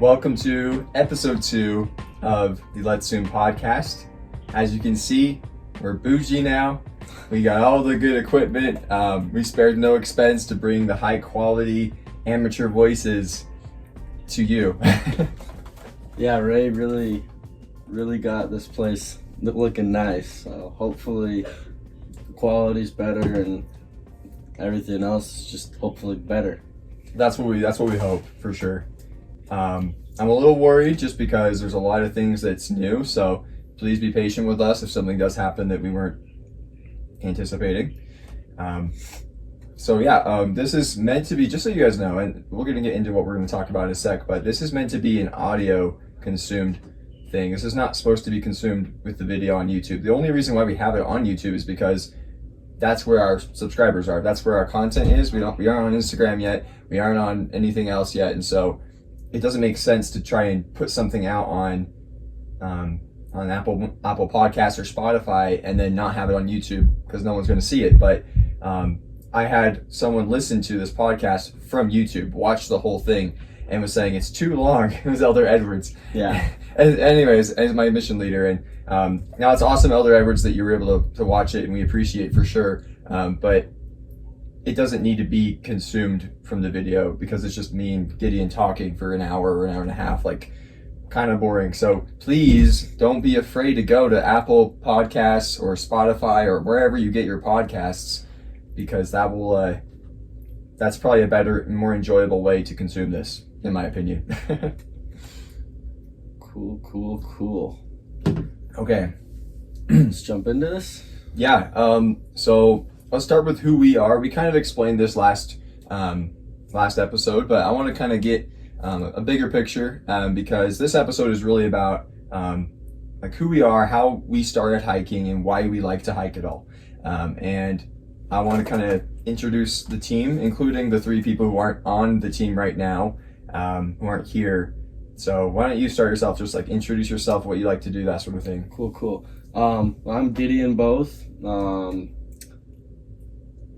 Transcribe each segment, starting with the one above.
Welcome to episode 2 of the Let's Zoom podcast. As you can see, we're bougie now. We got all the good equipment. We spared no expense to bring the high quality amateur voices to you. Yeah, Ray really got this place looking nice. So hopefully the quality's better and everything else is just hopefully better. That's what we hope for sure. I'm a little worried just because there's a lot of things that's new, so please be patient with us if something does happen that we weren't anticipating. This is meant to be, just so you guys know, and we're going to get into what we're going to talk about in a sec, but this is meant to be an audio consumed thing. This is not supposed to be consumed with the video on YouTube. The only reason why we have it on YouTube is because that's where our subscribers are. That's where our content is. We aren't on Instagram yet. We aren't on anything else yet, and so it doesn't make sense to try and put something out on Apple Podcasts or Spotify and then not have it on YouTube because no one's going to see it. But I had someone listen to this podcast from YouTube, watch the whole thing, and was saying it's too long. It was Elder Edwards. Yeah. Anyways, as my mission leader, and now it's awesome, Elder Edwards, that you were able to watch it, and we appreciate for sure. But it doesn't need to be consumed from the video because it's just me and Gideon talking for an hour or an hour and a half, like kind of boring. So please don't be afraid to go to Apple Podcasts or Spotify or wherever you get your podcasts, because that's probably a better and more enjoyable way to consume this, in my opinion. Cool. Okay. Let's jump into this. Yeah. So let's start with who we are. We kind of explained this last episode, but I want to kind of get a bigger picture because this episode is really about like who we are, how we started hiking, and why we like to hike at all. And I want to kind of introduce the team, including the 3 people who aren't on the team right now, who aren't here. So why don't you start yourself, just like introduce yourself, what you like to do, that sort of thing. Cool. I'm Gideon Both,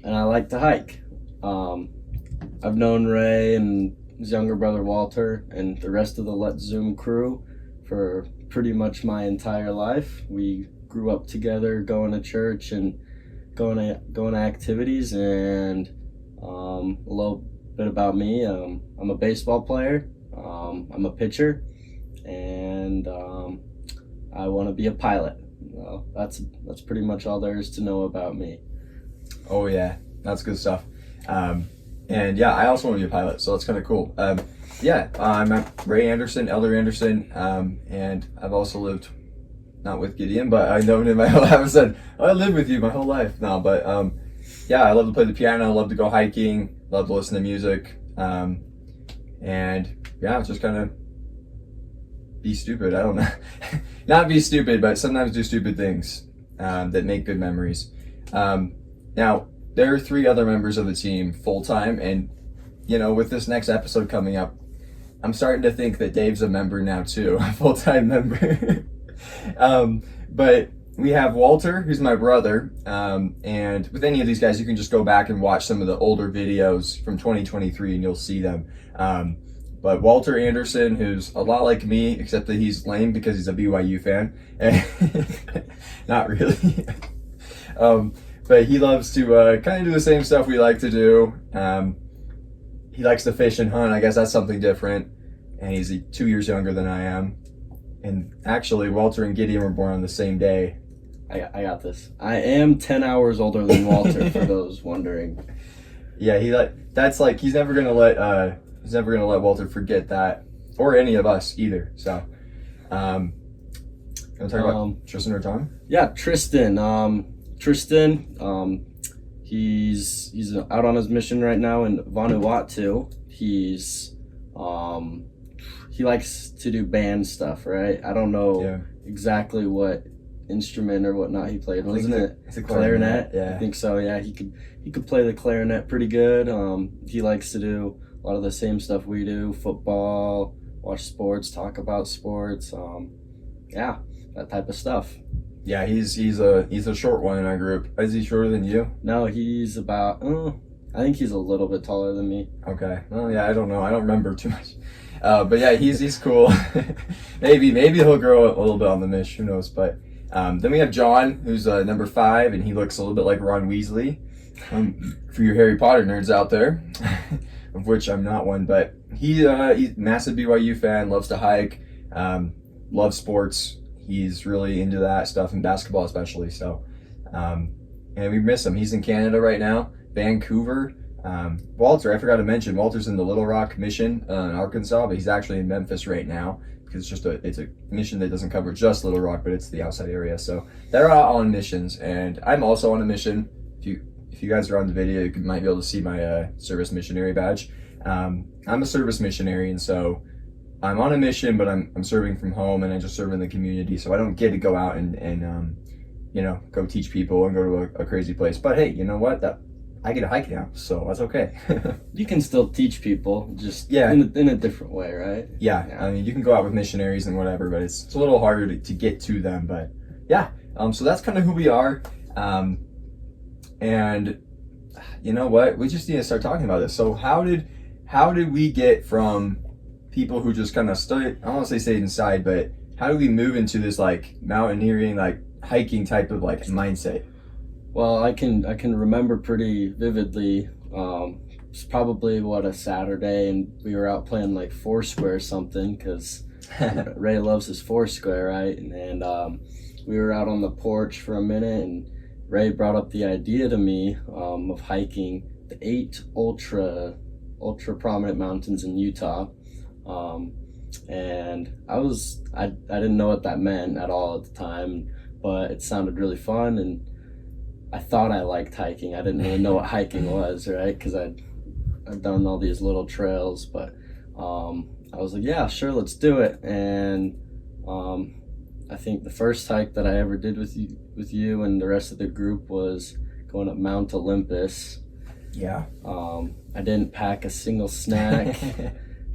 and I like to hike. I've known Ray and his younger brother Walter and the rest of the Let's Zoom crew for pretty much my entire life. We grew up together, going to church and going to activities. And a little bit about me: I'm a baseball player. I'm a pitcher, and I want to be a pilot. Well, that's pretty much all there is to know about me. Oh yeah, that's good stuff. And yeah, I also want to be a pilot, so that's kind of cool. I'm Ray Anderson, Elder Anderson, and I've also lived, not with Gideon, but I've known him my whole life. I said, I lived with you my whole life now, but I love to play the piano, love to go hiking, love to listen to music, and yeah, just kind of be stupid. I don't know. Not be stupid, but sometimes do stupid things that make good memories. Now, there are 3 other members of the team full-time, and with this next episode coming up, I'm starting to think that Dave's a member now too, a full-time member. But we have Walter, who's my brother, and with any of these guys, you can just go back and watch some of the older videos from 2023 and you'll see them. But Walter Anderson, who's a lot like me, except that he's lame because he's a BYU fan. Not really. But he loves to kind of do the same stuff we like to do. He likes to fish and hunt. I guess that's something different. And he's 2 years younger than I am. And actually, Walter and Gideon were born on the same day. I got this. I am 10 hours older than Walter, for those wondering. Yeah, he's never gonna let Walter forget that, or any of us either. So, want to talk about Tristan or Tom? Yeah, Tristan. He's out on his mission right now in Vanuatu. He likes to do band stuff, right? I don't know exactly what instrument or whatnot he played. Wasn't it? It's a clarinet? Yeah, I think so. Yeah, he could play the clarinet pretty good. He likes to do a lot of the same stuff we do: football, watch sports, talk about sports. That type of stuff. Yeah, he's a short one in our group. Is he shorter than you? No, he's about. I think he's a little bit taller than me. Okay. Well, yeah, I don't know. I don't remember too much. But yeah, he's cool. maybe he'll grow a little bit on the Mish. Who knows? But then we have John, who's number 5, and he looks a little bit like Ron Weasley. For your Harry Potter nerds out there, of which I'm not one, but he's massive BYU fan, loves to hike, loves sports. He's really into that stuff, and basketball especially. So, and we miss him. He's in Canada right now, Vancouver. Walter, I forgot to mention, Walter's in the Little Rock mission in Arkansas, but he's actually in Memphis right now because it's a mission that doesn't cover just Little Rock, but it's the outside area. So they're all on missions, and I'm also on a mission. If you guys are on the video, you might be able to see my service missionary badge. I'm a service missionary, and so I'm on a mission, but I'm serving from home, and I just serve in the community. So I don't get to go out and go teach people and go to a crazy place. But hey, you know what? I get to hike now, so that's okay. You can still teach people, just Yeah. in a different way, right? Yeah, I mean, you can go out with missionaries and whatever, but it's a little harder to get to them. But yeah, so that's kind of who we are. And you know what? We just need to start talking about this. So how did we get from people who just kind of stayed, I don't want to say stayed inside, but how do we move into this like mountaineering, like hiking type of like mindset? Well, I can remember pretty vividly. It's probably a Saturday, and we were out playing like Foursquare or something, because Ray loves his Foursquare, right? And we were out on the porch for a minute, and Ray brought up the idea to me of hiking the 8 ultra prominent mountains in Utah. And I didn't know what that meant at all at the time, but it sounded really fun, and I thought I liked hiking. I didn't really know what hiking was, right? Because I've done all these little trails, but I was like, yeah, sure, let's do it. And I think the first hike that I ever did with you and the rest of the group was going up Mount Olympus. Yeah. I didn't pack a single snack,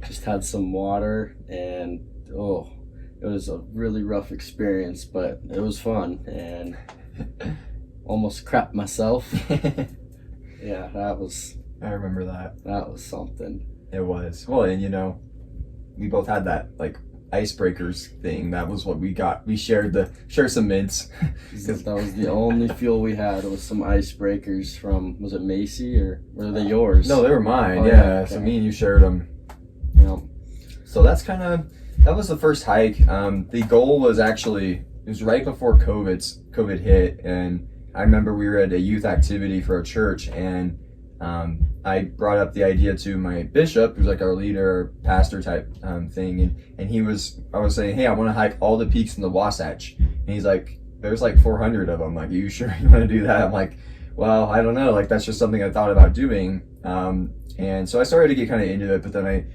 just had some water, and it was a really rough experience, but it was fun, and almost crapped myself. Yeah, I remember that. That was something. It was. Well, and we both had that like icebreakers thing. That was what we got. We shared some mints. That was the only fuel we had, was some icebreakers from, was it Macy, or were they yours? No, they were mine. Oh, yeah. okay. So me and you shared them. Yeah. So that was the first hike. The goal was it was right before COVID hit, and I remember we were at a youth activity for a church, and I brought up the idea to my bishop, who's like our leader, pastor type thing, and I was saying, hey, I want to hike all the peaks in the Wasatch, and he's like, there's like 400 of them. Like, are you sure you want to do that? I'm like, well, I don't know. Like, that's just something I thought about doing, and so I started to get kind of into it, but then I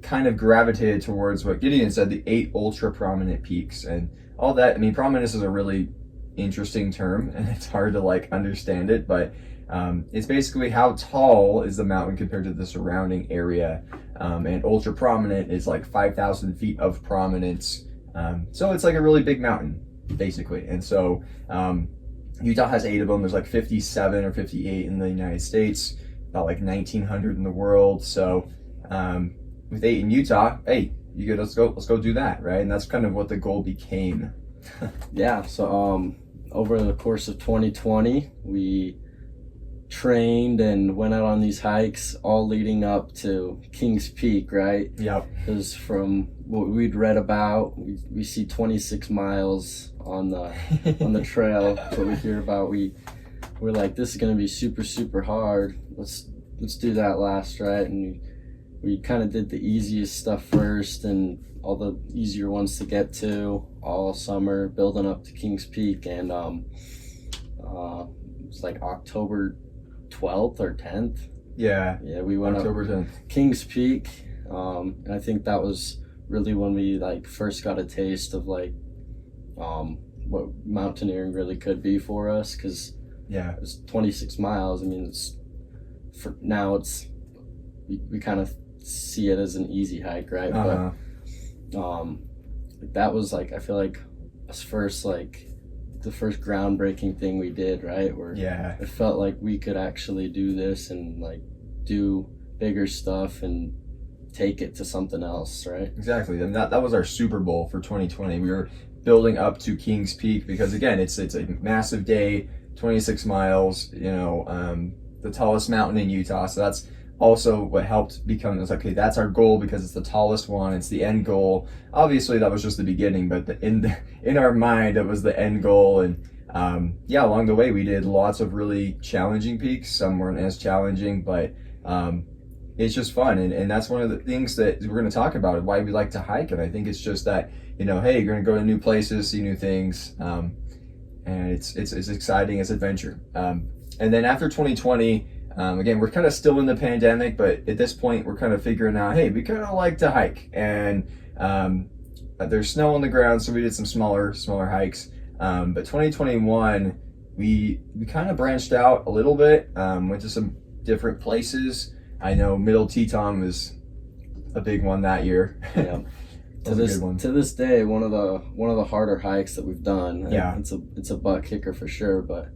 kind of gravitated towards what Gideon said, the 8 ultra prominent peaks and all that. I mean, prominence is a really interesting term, and it's hard to like understand it, but it's basically how tall is the mountain compared to the surrounding area, and ultra prominent is like 5,000 feet of prominence, so it's like a really big mountain basically. And so Utah has 8 of them. There's like 57 or 58 in the United States, about like 1,900 in the world. So with 8 in Utah, hey, let's go do that, right? And that's kind of what the goal became. Yeah, so over the course of 2020, we trained and went out on these hikes, all leading up to Kings Peak, right? Yep. Because from what we'd read about, we see 26 miles on the trail. That's what we hear about. We're like, this is going to be super, super hard. Let's do that last, right? And we kind of did the easiest stuff first, and all the easier ones to get to all summer, building up to Kings Peak. And it's like October 12th or 10th. Yeah, we went October up 10th. Kings Peak, and I think that was really when we like first got a taste of like what mountaineering really could be for us, because it was 26 miles. I mean, we kind of see it as an easy hike, right? Uh-huh. But that was like, I feel like us first, like the first groundbreaking thing we did, right? Where it felt like we could actually do this and like do bigger stuff and take it to something else, right? Exactly. And that was our Super Bowl for 2020. We were building up to Kings Peak because again, it's a massive day, 26 miles, the tallest mountain in Utah. So that's also what helped become, it's like, okay, that's our goal because it's the tallest one. It's the end goal. Obviously that was just the beginning, but in our mind, it was the end goal. And along the way, we did lots of really challenging peaks. Some weren't as challenging, but it's just fun. And that's one of the things that we're going to talk about, why we like to hike. And I think it's just that, hey, you're going to go to new places, see new things. And it's exciting, it's adventure. And then after 2020, again, we're kind of still in the pandemic, but at this point we're kind of figuring out, hey, we kind of like to hike. And there's snow on the ground, so we did some smaller hikes. But 2021, we kind of branched out a little bit, went to some different places. I know Middle Teton was a big one that year. Yeah. To this day, one of the harder hikes that we've done. Yeah. It's a butt kicker for sure, but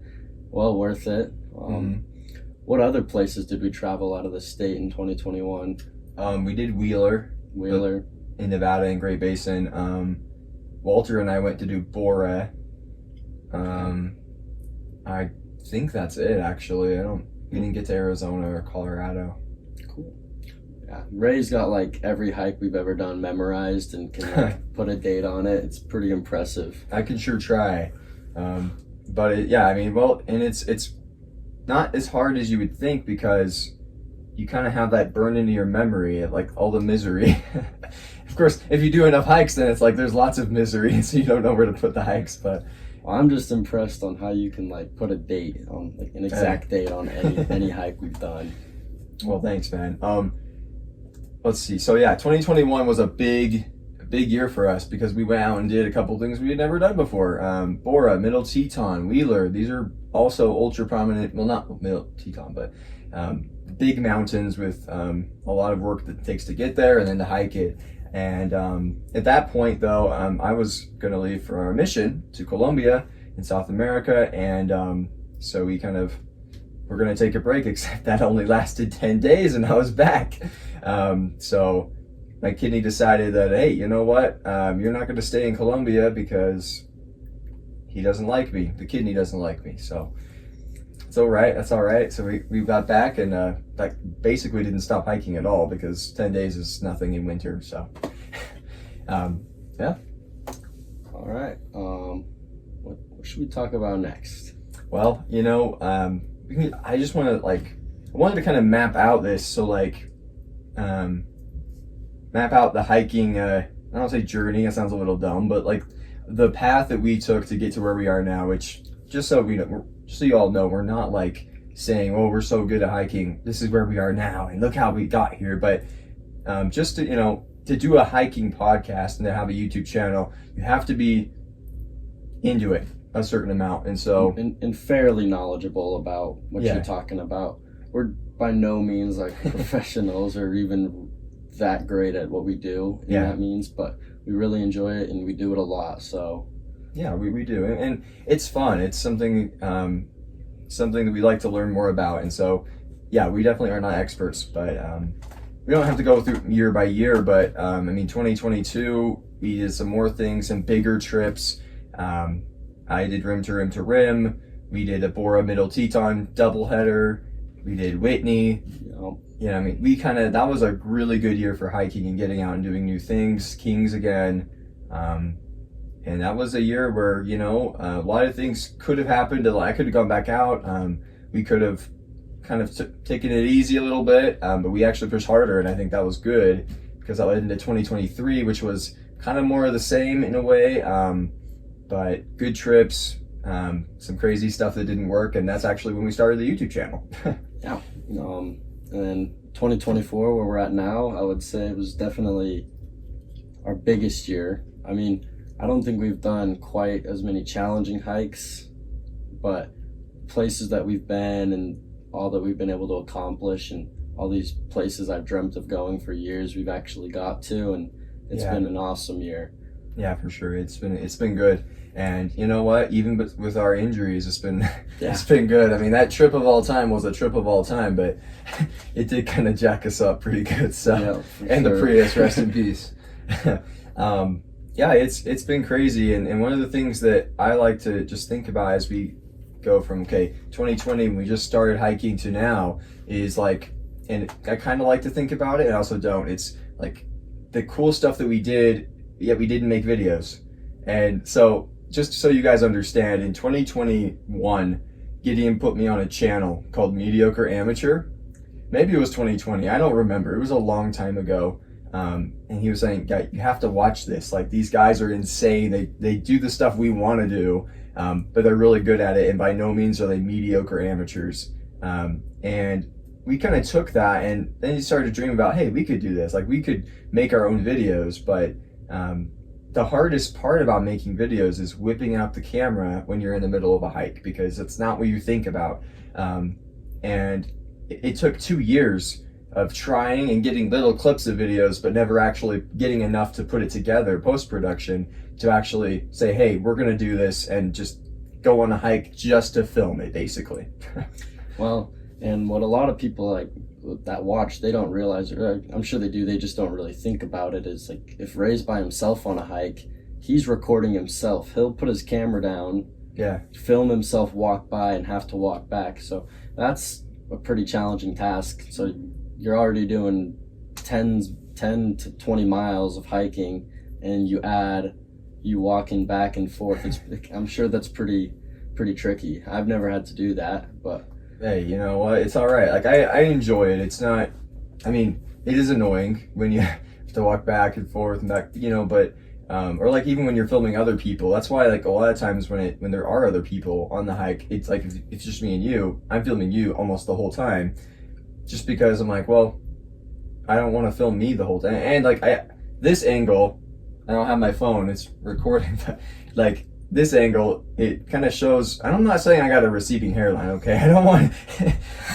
well worth it. What other places did we travel out of the state in 2021? We did Wheeler in Nevada and Great Basin. Walter and I went to do Bora. I think that's it, actually. We didn't get to Arizona or Colorado. Cool. Yeah, Ray's got like every hike we've ever done memorized and can put a date on it. It's pretty impressive. I can sure try. But it's not as hard as you would think because you kind of have that burned into your memory of like all the misery. Of course, if you do enough hikes, then it's like there's lots of misery, so you don't know where to put the hikes. But I'm just impressed on how you can like put a date on, like an exact date on any hike we've done. Well, thanks, man. Let's see. So yeah, 2021 was a big year for us because we went out and did a couple things we had never done before. Bora, Middle Teton, Wheeler. These are also ultra prominent. Well, not Middle Teton, but big mountains with a lot of work that it takes to get there and then to hike it. And at that point, though, I was going to leave for our mission to Colombia in South America, and so we're going to take a break, except that only lasted 10 days and I was back. So my kidney decided that, hey, you know what? You're not going to stay in Colombia because he doesn't like me. The kidney doesn't like me. So it's all right. That's all right. So we got back and basically didn't stop hiking at all because 10 days is nothing in winter. So yeah. All right. What should we talk about next? Well, I just want to I wanted to kind of map out this. So map out the hiking, I don't say journey, it sounds a little dumb, but the path that we took to get to where we are now, which just so you all know, we're not saying, oh, we're so good at hiking, this is where we are now and look how we got here. But just to do a hiking podcast and to have a YouTube channel, you have to be into it a certain amount. And so and fairly knowledgeable about what you're talking about. We're by no means professionals or even that great at what we do in that means, but we really enjoy it and we do it a lot. So yeah, we do, and it's fun. It's something that we like to learn more about. And so yeah, we definitely are not experts, but we don't have to go through year by year. But 2022 we did some more things, some bigger trips. I did rim to rim. We did a Bora Middle Teton doubleheader. We did Whitney. That was a really good year for hiking and getting out and doing new things. Kings again. And that was a year where, a lot of things could have happened. I could have gone back out. We could have kind of taken it easy a little bit, but we actually pushed harder, and I think that was good because that led into 2023, which was kind of more of the same in a way, but good trips, some crazy stuff that didn't work, and that's actually when we started the YouTube channel. Yeah. And then 2024, where we're at now, I would say it was definitely our biggest year. I don't think we've done quite as many challenging hikes, but places that we've been and all that we've been able to accomplish and all these places I've dreamt of going for years, we've actually got to, and it's been an awesome year. Yeah, for sure. It's been good. And you know what? Even with our injuries, it's been Yeah. it's been good. I mean, that trip of all time was a trip of all time, but it did kind of jack us up pretty good. So, Yeah, for and the sure. Prius, rest in peace. Yeah, it's been crazy. And one of the things that I like to just think about as we go from 2020 when we just started hiking to now is like, and I kind of like to think about it, and I also don't. It's like the cool stuff that we did, yet we didn't make videos. And so, just so you guys understand, in 2021, Gideon put me on a channel called Mediocre Amateur. Maybe it was 2020. I don't remember. It was a long time ago. And he was saying, "Guy, you have to watch this. Like, these guys are insane. They do the stuff we want to do, but they're really good at it. And by no means are they mediocre amateurs." And we kind of took that, and then he started to dream about, hey, we could do this. Like, we could make our own videos, but the hardest part about making videos is whipping out the camera when you're in the middle of a hike, because it's not what you think about. And it took 2 years of trying and getting little clips of videos, but never actually getting enough to put it together post-production to actually say, hey, we're going to do this, and just go on a hike just to film it, basically. Well, and what a lot of people like that watch, they don't realize, or I'm sure they do, they just don't really think about it, is like if Ray's by himself on a hike, he's recording himself. He'll put his camera down, Yeah. film himself walk by and have to walk back. So that's a pretty challenging task. So you're already doing 10 to 20 miles of hiking, and you add you walking back and forth. I'm sure that's pretty tricky. I've never had to do that, but Hey, you know what? It's all right. Like, I enjoy it. It's not, I mean, it is annoying when you have to walk back and forth and back, but, or like even when you're filming other people. That's why, like, a lot of times when there are other people on the hike, it's like, if it's just me and you, I'm filming you almost the whole time, just because I'm like, well, I don't want to film me the whole time. And like, this angle, I don't have my phone, it's recording, but like, this angle, it kind of shows, I'm not saying I got a receding hairline, okay? I don't want,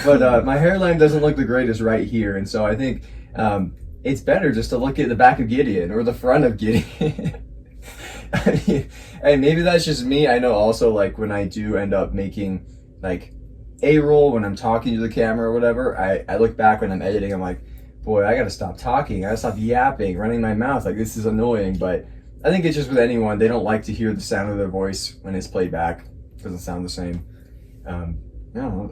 but my hairline doesn't look the greatest right here. And so I think it's better just to look at the back of Gideon or the front of Gideon. I mean, and maybe that's just me. I know also, like, when I do end up making like A-roll, when I'm talking to the camera or whatever, I look back when I'm editing, I'm like, boy, I gotta stop talking. I gotta stop yapping, running my mouth. Like, this is annoying. But I think it's just with anyone, they don't like to hear the sound of their voice when it's played back. It doesn't sound the same. I don't know.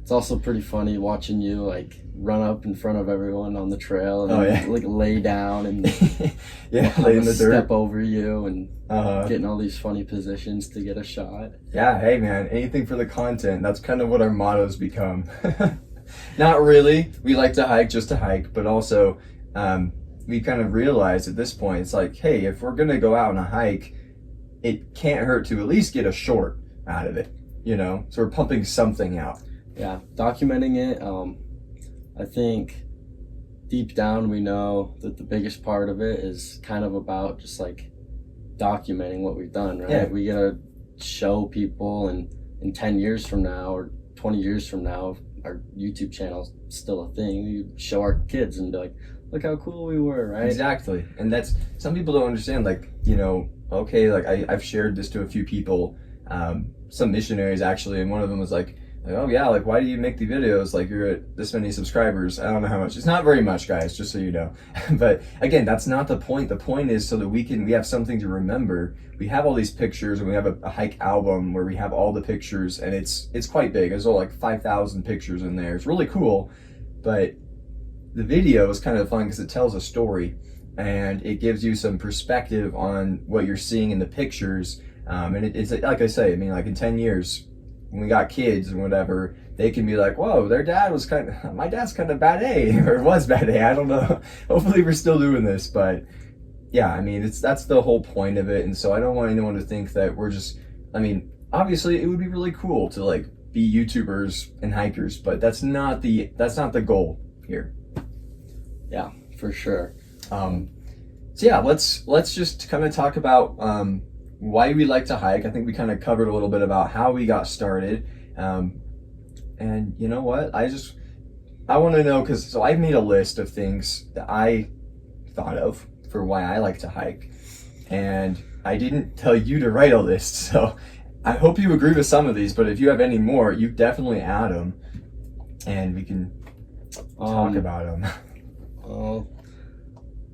it's also pretty funny watching you like run up in front of everyone on the trail and Oh, then, yeah. like lay down and Yeah, have lay in a the dirt. step over you and Uh-huh. getting all these funny positions to get a shot. Yeah, hey man, anything for the content. That's kind of what our motto's become. Not really. We like to hike just to hike, but also we kind of realized at this point, it's like, hey, if we're gonna go out on a hike, it can't hurt to at least get a short out of it, So we're pumping something out. Yeah, documenting it. I think deep down we know that the biggest part of it is kind of about just like documenting what we've done, right? Yeah. We gotta show people, and in 10 years from now or 20 years from now, our YouTube channel's still a thing. We show our kids and be like, look how cool we were, right? Exactly. And that's, some people don't understand, like, okay, like I've shared this to a few people, some missionaries actually, and one of them was like, oh yeah, like, why do you make the videos? Like, you're at this many subscribers. I don't know how much. It's not very much, guys, just so you know. But again, that's not the point. The point is so that we have something to remember. We have all these pictures, and we have a hike album where we have all the pictures, and it's quite big. There's like 5,000 pictures in there. It's really cool, but the video is kind of fun because it tells a story, and it gives you some perspective on what you're seeing in the pictures. And it's like I say, I mean, like in 10 years, when we got kids and whatever, they can be like, whoa, my dad's kind of bad A, or was bad A, I don't know. Hopefully we're still doing this, but yeah, I mean, that's the whole point of it. And so I don't want anyone to think that we're just, I mean, obviously it would be really cool to like be YouTubers and hikers, but that's not the goal here. Yeah, for sure. So yeah, let's just kind of talk about why we like to hike. I think we kind of covered a little bit about how we got started. And you know what? I want to know, so I've made a list of things that I thought of for why I like to hike. and I didn't tell you to write a list, so I hope you agree with some of these, but if you have any more, you definitely add them, and we can talk about them. Well,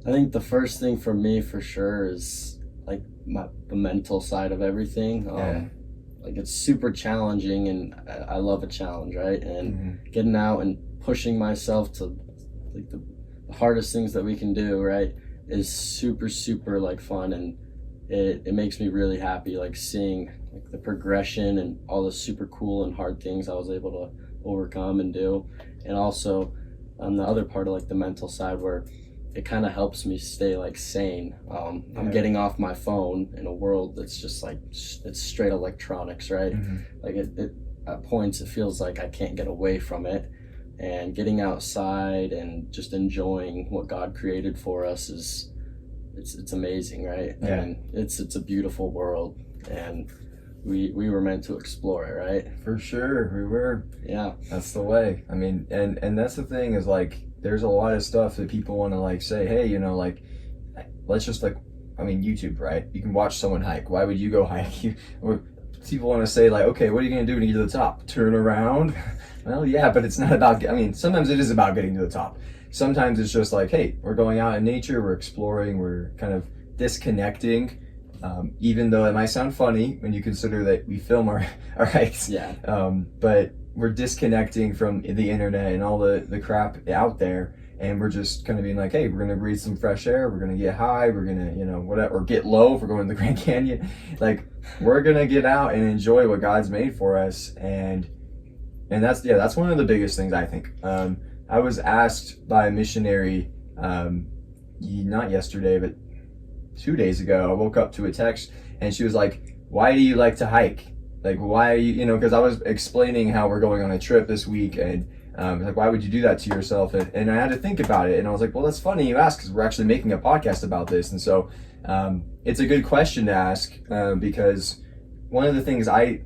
I think the first thing for me for sure is like the mental side of everything. Yeah. Like it's super challenging, and I love a challenge, right? And Mm-hmm. getting out and pushing myself to like the hardest things that we can do, right, is super like fun, and it makes me really happy, like seeing like the progression and all the super cool and hard things I was able to overcome and do. And also on the other part of like the mental side, where it kind of helps me stay like sane. I'm Yeah. getting off my phone in a world that's just like it's straight electronics, right? Mm-hmm. Like it at points it feels like I can't get away from it, and getting outside and just enjoying what God created for us is it's amazing, right? Yeah. And it's a beautiful world, and we were meant to explore it, right? For sure, we were. Yeah. That's the way. I mean, and that's the thing is like, there's a lot of stuff that people want to like say, hey, you know, like, let's just like, I mean, YouTube, right? You can watch someone hike. Why would you go hike? Or people want to say like, okay, what are you gonna do when you get to the top? Turn around? Well, yeah, but it's not about. I mean, sometimes it is about getting to the top. Sometimes it's just like, hey, we're going out in nature, we're exploring, we're kind of disconnecting. Even though it might sound funny when you consider that we film our hikes. Yeah. But we're disconnecting from the internet and all the crap out there, and we're just kind of being like, hey, we're gonna breathe some fresh air, we're gonna get high, we're gonna, you know, whatever, or get low if we're going to the Grand Canyon. Like, we're gonna get out and enjoy what God's made for us, and that's one of the biggest things I think. I was asked by a missionary, not yesterday, but 2 days ago. I woke up to a text, and she was like, why do you like to hike? Like, why are you, you know, because I was explaining how we're going on a trip this week, and like, why would you do that to yourself? And I had to think about it, and I was like, well, that's funny you ask, because we're actually making a podcast about this. And so it's a good question to ask, because one of the things I've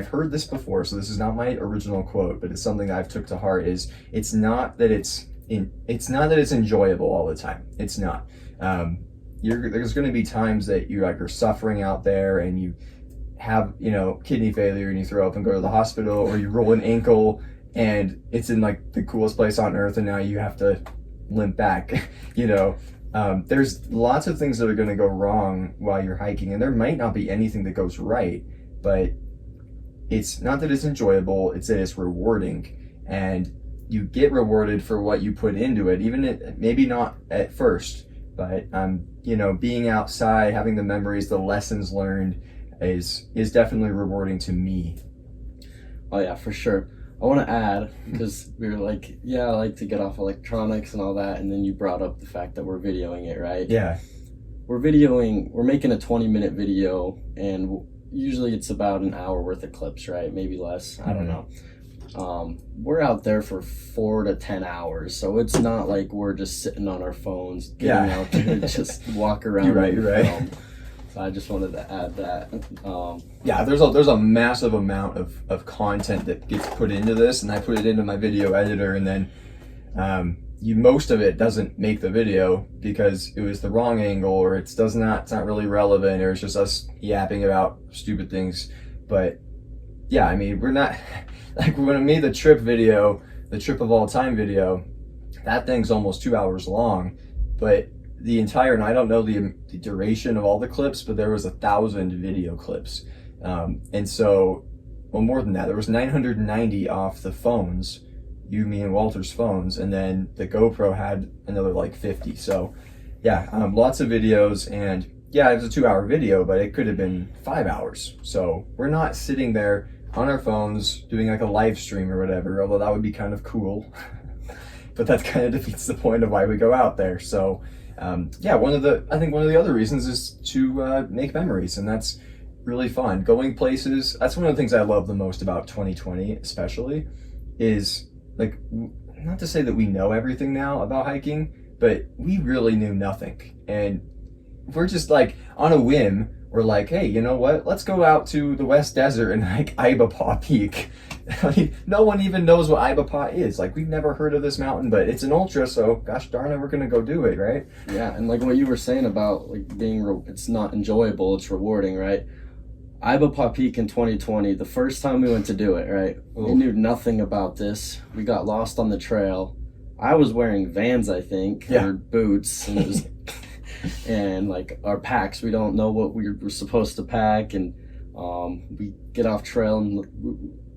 heard this before, so this is not my original quote, but it's something I've took to heart, is it's not that it's enjoyable all the time. It's not. There's going to be times that you're suffering out there, and you have, you know, kidney failure, and you throw up and go to the hospital, or you roll an ankle and it's in like the coolest place on earth, and now you have to limp back. You know, there's lots of things that are going to go wrong while you're hiking, and there might not be anything that goes right, but it's not that it's enjoyable, it's that it's rewarding, and you get rewarded for what you put into it, even maybe not at first, but you know, being outside, having the memories, the lessons learned is definitely rewarding to me. Oh yeah, for sure. I want to add, because we were like, yeah, I like to get off electronics and all that, and then you brought up the fact that we're videoing it, right? Yeah. We're making a 20-minute video, and usually it's about an hour worth of clips, right? Maybe less, I don't know. We're out there for 4 to 10 hours, so it's not like we're just sitting on our phones, getting out there to just walk around. You're right, and you're right. film. So I just wanted to add that. Yeah, there's a massive amount of content that gets put into this, and I put it into my video editor, and then most of it doesn't make the video because it was the wrong angle, or it's not really relevant, or it's just us yapping about stupid things. But yeah, I mean, we're not like, when I made the trip video, the trip of all time video, that thing's almost 2 hours long, but the entire, and I don't know the duration of all the clips, but there was 1,000 video clips. And so, well, more than that, there was 990 off the phones, you, me, and Walter's phones, and then the GoPro had another like 50. So yeah, lots of videos, and yeah, it was a 2-hour video, but it could have been 5 hours. So we're not sitting there on our phones doing like a live stream or whatever, although that would be kind of cool. But that kind of defeats the point of why we go out there. So yeah, I think one of the other reasons is to make memories, and that's really fun. Going places, that's one of the things I love the most about 2020 especially, is like, not to say that we know everything now about hiking, but we really knew nothing. And we're just like, on a whim, were like, hey, you know what? Let's go out to the West Desert and hike Ibapaw Peak. I mean, no one even knows what Ibapaw is. Like, we've never heard of this mountain, but it's an ultra, so gosh darn it, we're gonna go do it, right? Yeah, and like what you were saying about like it's not enjoyable, it's rewarding, right? Ibapaw Peak in 2020, the first time we went to do it, right? Ooh. We knew nothing about this. We got lost on the trail. I was wearing Vans, I think, Yeah. or boots, and it was, and like our packs, we don't know what we were supposed to pack, and we get off trail and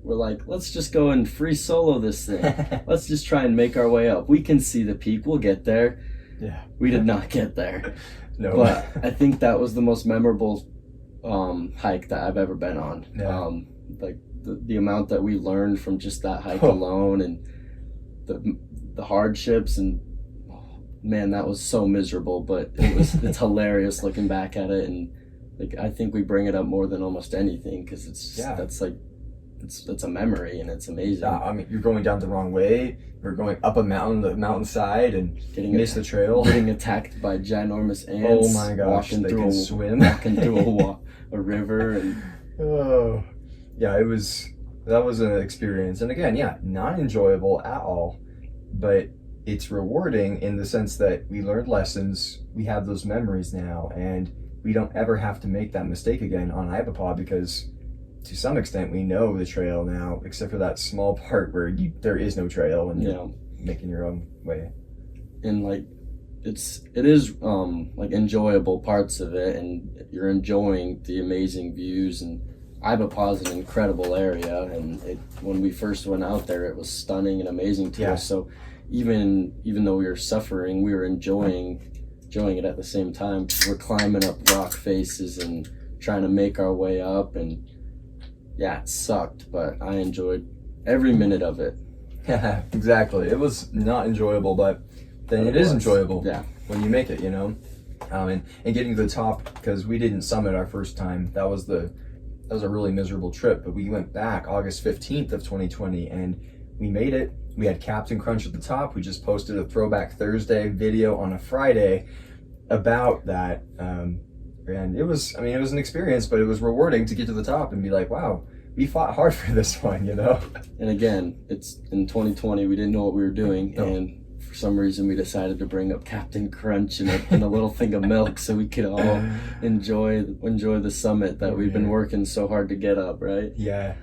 we're like, let's just go and free solo this thing. Let's just try and make our way up. We can see the peak. We'll get there. Yeah. We did not get there. No. But I think that was the most memorable hike that I've ever been on. Yeah. Like the amount that we learned from just that hike Oh. alone, and the hardships, and man, that was so miserable, but it's hilarious looking back at it. And like I think we bring it up more than almost anything, because that's like it's a memory, and it's amazing. I mean, you're going down the wrong way. We're going up a mountain, the mountainside, and miss the trail. Getting attacked by ginormous ants. Oh my gosh, walking they through can swim. Walking through a river, and Oh, yeah, that was an experience. And again, yeah, not enjoyable at all, but it's rewarding in the sense that we learned lessons, we have those memories now, and we don't ever have to make that mistake again on Ibapaw, because to some extent we know the trail now, except for that small part where there is no trail and you're making your own way. And like it is like enjoyable parts of it, and you're enjoying the amazing views. And Ibapaw is an incredible area, and when we first went out there, it was stunning and amazing to us. So even though we were suffering, we were enjoying it at the same time. We're climbing up rock faces and trying to make our way up, and yeah, it sucked, but I enjoyed every minute of it. Yeah, exactly. It was not enjoyable, but then it is enjoyable. Yeah. When you make it, you know, and getting to the top, because we didn't summit our first time. That was a really miserable trip. But we went back August 15th of 2020, and we made it. We had Captain Crunch at the top. We just posted a Throwback Thursday video on a Friday about that. And it was an experience, but it was rewarding to get to the top and be like, wow, we fought hard for this one, you know? And again, it's in 2020, we didn't know what we were doing. No. And for some reason, we decided to bring up Captain Crunch and a little thing of milk so we could all enjoy the summit that we've been working so hard to get up, right? Yeah.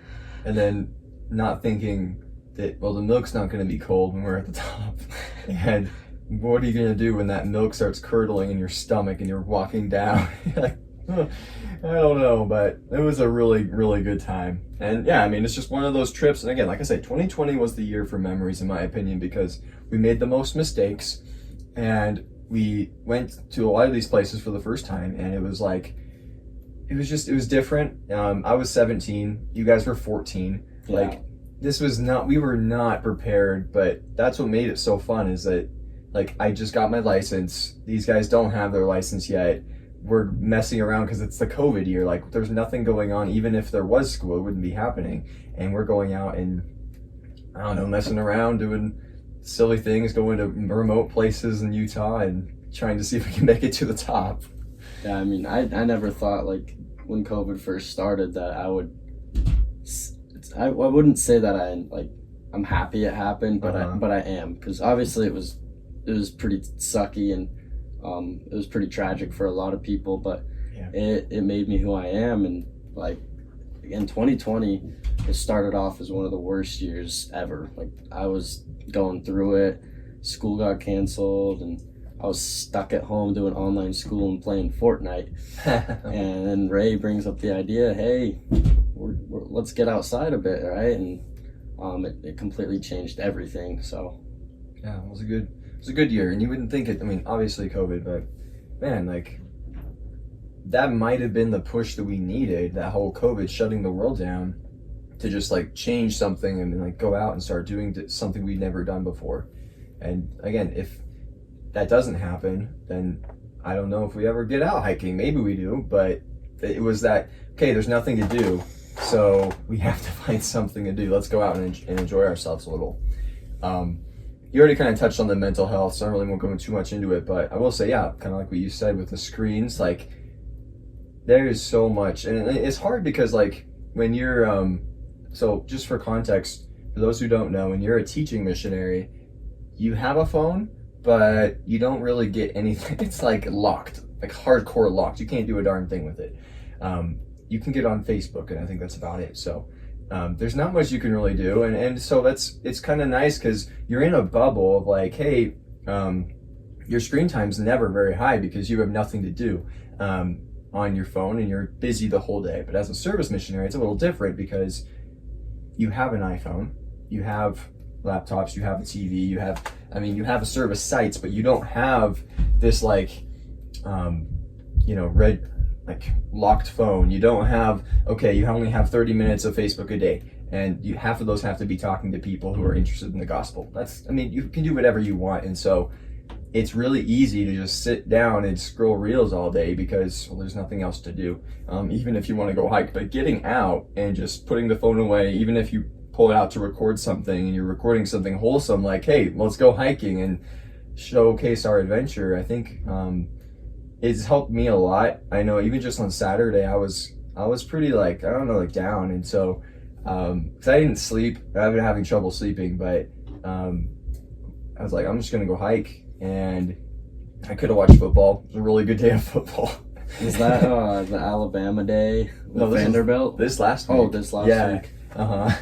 And then not thinking that, well, the milk's not going to be cold when we're at the top. And what are you going to do when that milk starts curdling in your stomach and you're walking down? Like, I don't know, but it was a really, really good time. And yeah, I mean, it's just one of those trips. And again, like I said, 2020 was the year for memories, in my opinion, because we made the most mistakes and we went to a lot of these places for the first time. And it was different. I was 17, you guys were 14. Yeah. Like, we were not prepared, but that's what made it so fun, is that, like, I just got my license. These guys don't have their license yet. We're messing around because it's the COVID year. Like, there's nothing going on. Even if there was school, it wouldn't be happening. And we're going out and, I don't know, messing around, doing silly things, going to remote places in Utah and trying to see if we can make it to the top. Yeah, I mean, I never thought, like, when COVID first started that I wouldn't say that I'm happy it happened, but I am, because obviously it was pretty sucky, and it was pretty tragic for a lot of people, but it made me who I am. And like, in 2020, it started off as one of the worst years ever. Like, I was going through it, school got canceled, and I was stuck at home doing online school and playing Fortnite. And then Ray brings up the idea, hey, let's get outside a bit, right? And it completely changed everything. So yeah, it was a good year. And you wouldn't think it, I mean, obviously COVID, but man, like, that might have been the push that we needed, that whole COVID shutting the world down, to just like change something and like go out and start doing something we'd never done before. And again, if that doesn't happen, then I don't know if we ever get out hiking. Maybe we do, but it was that, okay, there's nothing to do, so we have to find something to do. Let's go out and enjoy ourselves a little. You already kind of touched on the mental health, so I really won't go too much into it, but I will say, yeah, kind of like what you said with the screens, like, there is so much, and it's hard because like when you're so just for context, for those who don't know, when you're a teaching missionary, you have a phone, but you don't really get anything. It's like locked, like hardcore locked. You can't do a darn thing with it. You can get on Facebook, and I think that's about it. So there's not much you can really do, and so it's kind of nice because you're in a bubble of like, hey, your screen time's never very high because you have nothing to do on your phone, and you're busy the whole day. But as a service missionary, it's a little different because you have an iPhone, you have laptops, you have a TV, you have a service sites, but you don't have this like, red, like locked phone. You don't have, okay, you only have 30 minutes of Facebook a day, and half of those have to be talking to people who are interested in the gospel. You can do whatever you want, and so it's really easy to just sit down and scroll reels all day because there's nothing else to do, even if you want to go hike. But getting out and just putting the phone away, even if you pull it out to record something and you're recording something wholesome, like, hey, let's go hiking and showcase our adventure, I think it's helped me a lot. I know even just on Saturday, I was pretty like, I don't know, like down. And so, cause I didn't sleep, I've been having trouble sleeping, but I was like, I'm just going to go hike. And I could have watched football. It was a really good day of football. Was that the Alabama day with Vanderbilt? This last week. Oh, this last week. I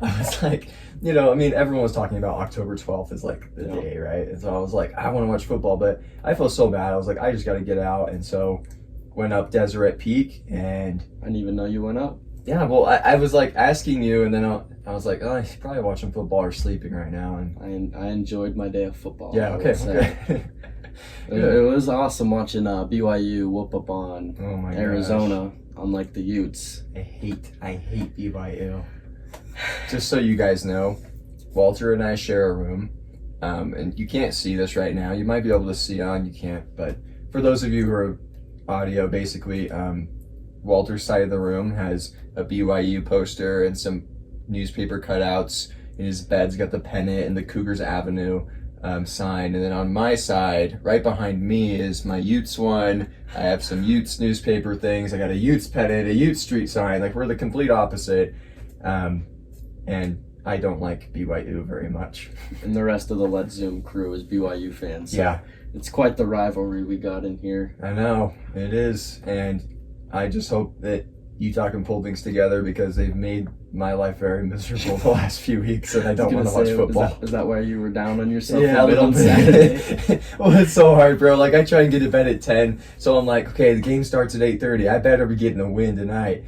was like, everyone was talking about October 12th as like the day, right? And so I was like, I want to watch football, but I feel so bad. I was like, I just got to get out. And so went up Deseret Peak, and I didn't even know you went up. Yeah, well, I was like asking you, and then I was like, oh, he's probably watching football or sleeping right now. And I enjoyed my day of football. Yeah, okay. It was awesome watching BYU whoop up on Arizona on like the Utes. I hate BYU. Just so you guys know, Walter and I share a room, and you can't see this right now. You might be able to see on, you can't, but for those of you who are audio, basically, Walter's side of the room has a BYU poster and some newspaper cutouts. In his bed's got the pennant and the Cougars Avenue sign. And then on my side, right behind me, is my Utes one. I have some Utes newspaper things. I got a Utes pennant, a Utes street sign. Like, we're the complete opposite. And I don't like BYU very much. And the rest of the Let's Zoom crew is BYU fans. So yeah. It's quite the rivalry we got in here. I know, it is. And I just hope that Utah can pull things together because they've made my life very miserable the last few weeks, and I don't want to watch football. Is that why you were down on yourself a bit on Saturday? Well, it's so hard, bro. Like, I try and get to bed at 10, so I'm like, okay, the game starts at 8:30. I better be getting a win tonight.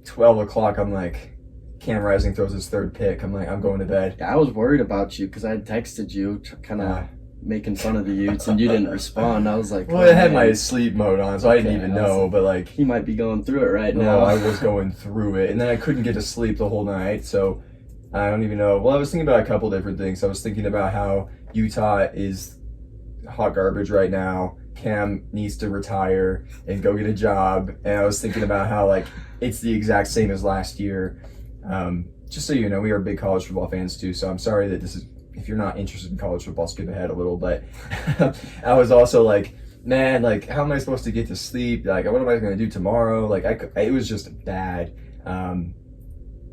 12 o'clock, I'm like, Cam Rising throws his third pick. I'm like, I'm going to bed. Yeah, I was worried about you because I had texted you kind of making fun of the Utes, and you didn't respond. I was like, well, I had my sleep mode on, so I didn't even know, but like, he might be going through it right now. No, I was going through it, and then I couldn't get to sleep the whole night, so I don't even know. Well, I was thinking about a couple different things. I was thinking about how Utah is hot garbage right now. Cam needs to retire and go get a job, and I was thinking about how like it's the exact same as last year. Just so you know, we are big college football fans too, so I'm sorry that this is, if you're not interested in college football, skip ahead a little. But I was also like, man, like, how am I supposed to get to sleep? Like, what am I going to do tomorrow? Like, it was just bad. And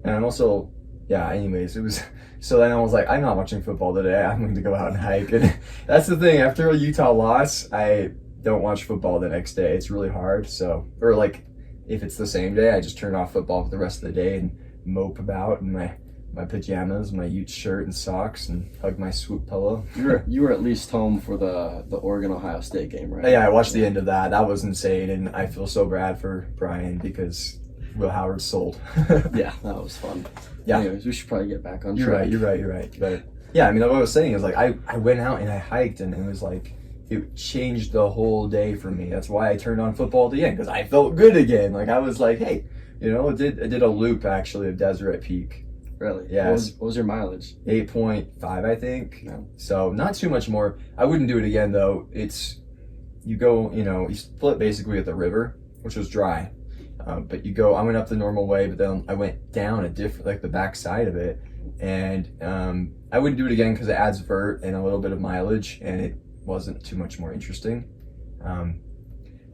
I'm also, anyways, it was, so then I was like, I'm not watching football today. I'm going to go out and hike. And that's the thing. After a Utah loss, I don't watch football the next day. It's really hard. So, or like, if it's the same day, I just turn off football for the rest of the day and mope about in my pajamas, my Ute shirt and socks, and hug my swoop pillow. You were at least home for the Oregon-Ohio State game, right? Yeah, I watched the end of that. That was insane, and I feel so bad for Brian because Will Howard sold. Yeah, that was fun. Yeah. Anyways, we should probably get back on track. You're right. But yeah, I mean, what I was saying is like I went out and I hiked, and it was like it changed the whole day for me. That's why I turned on football at the end, because I felt good again. Like, I was like, hey, I did a loop actually of Deseret Peak. Really? Yeah. What was your mileage? 8.5, I think. No. So not too much more. I wouldn't do it again though. You go, you split basically at the river, which was dry. But I went up the normal way, but then I went down the back side of it. And I wouldn't do it again because it adds vert and a little bit of mileage, and it wasn't too much more interesting.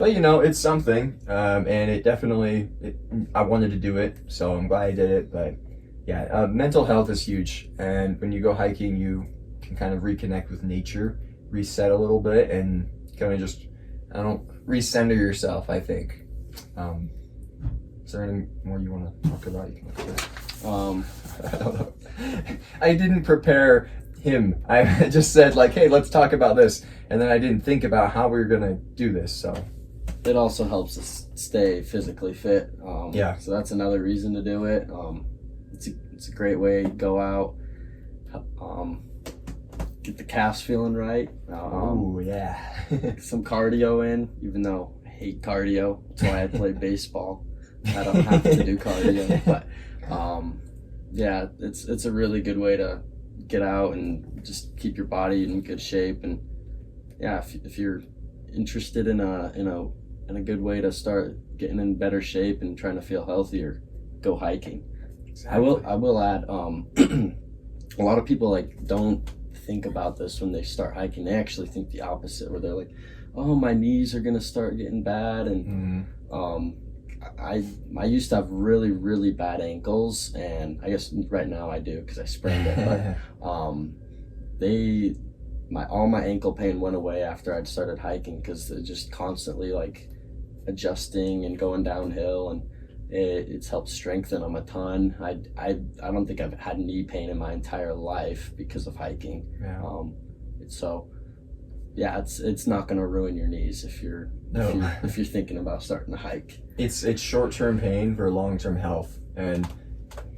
but it's something, and it definitely, I wanted to do it, so I'm glad I did it. But yeah, mental health is huge, and when you go hiking, you can kind of reconnect with nature, reset a little bit, and kind of just, I don't recenter yourself, I think. Is there any more you want to talk about? You can look at it. I don't know. I didn't prepare him. I just said like, hey, let's talk about this, and then I didn't think about how we were gonna do this. So it also helps us stay physically fit. Yeah. So that's another reason to do it. It's a great way to go out, get the calves feeling right. Oh yeah. Some cardio in, even though I hate cardio. That's why I play baseball. I don't have to do cardio, but yeah, it's a really good way to get out and just keep your body in good shape. And yeah, if you're interested in a good way to start getting in better shape and trying to feel healthier, go hiking. Exactly. I will add, a lot of people like don't think about this when they start hiking. They actually think the opposite, where they're like, oh, my knees are gonna start getting bad. And I used to have really, really bad ankles, and I guess right now I do because I sprained it. But all my ankle pain went away after I'd started hiking, because it just constantly like adjusting and going downhill, and it's helped strengthen them a ton. I don't think I've had knee pain in my entire life because of hiking. Yeah. So yeah, it's not going to ruin your knees if you're thinking about starting to hike. It's short-term pain for long-term health, and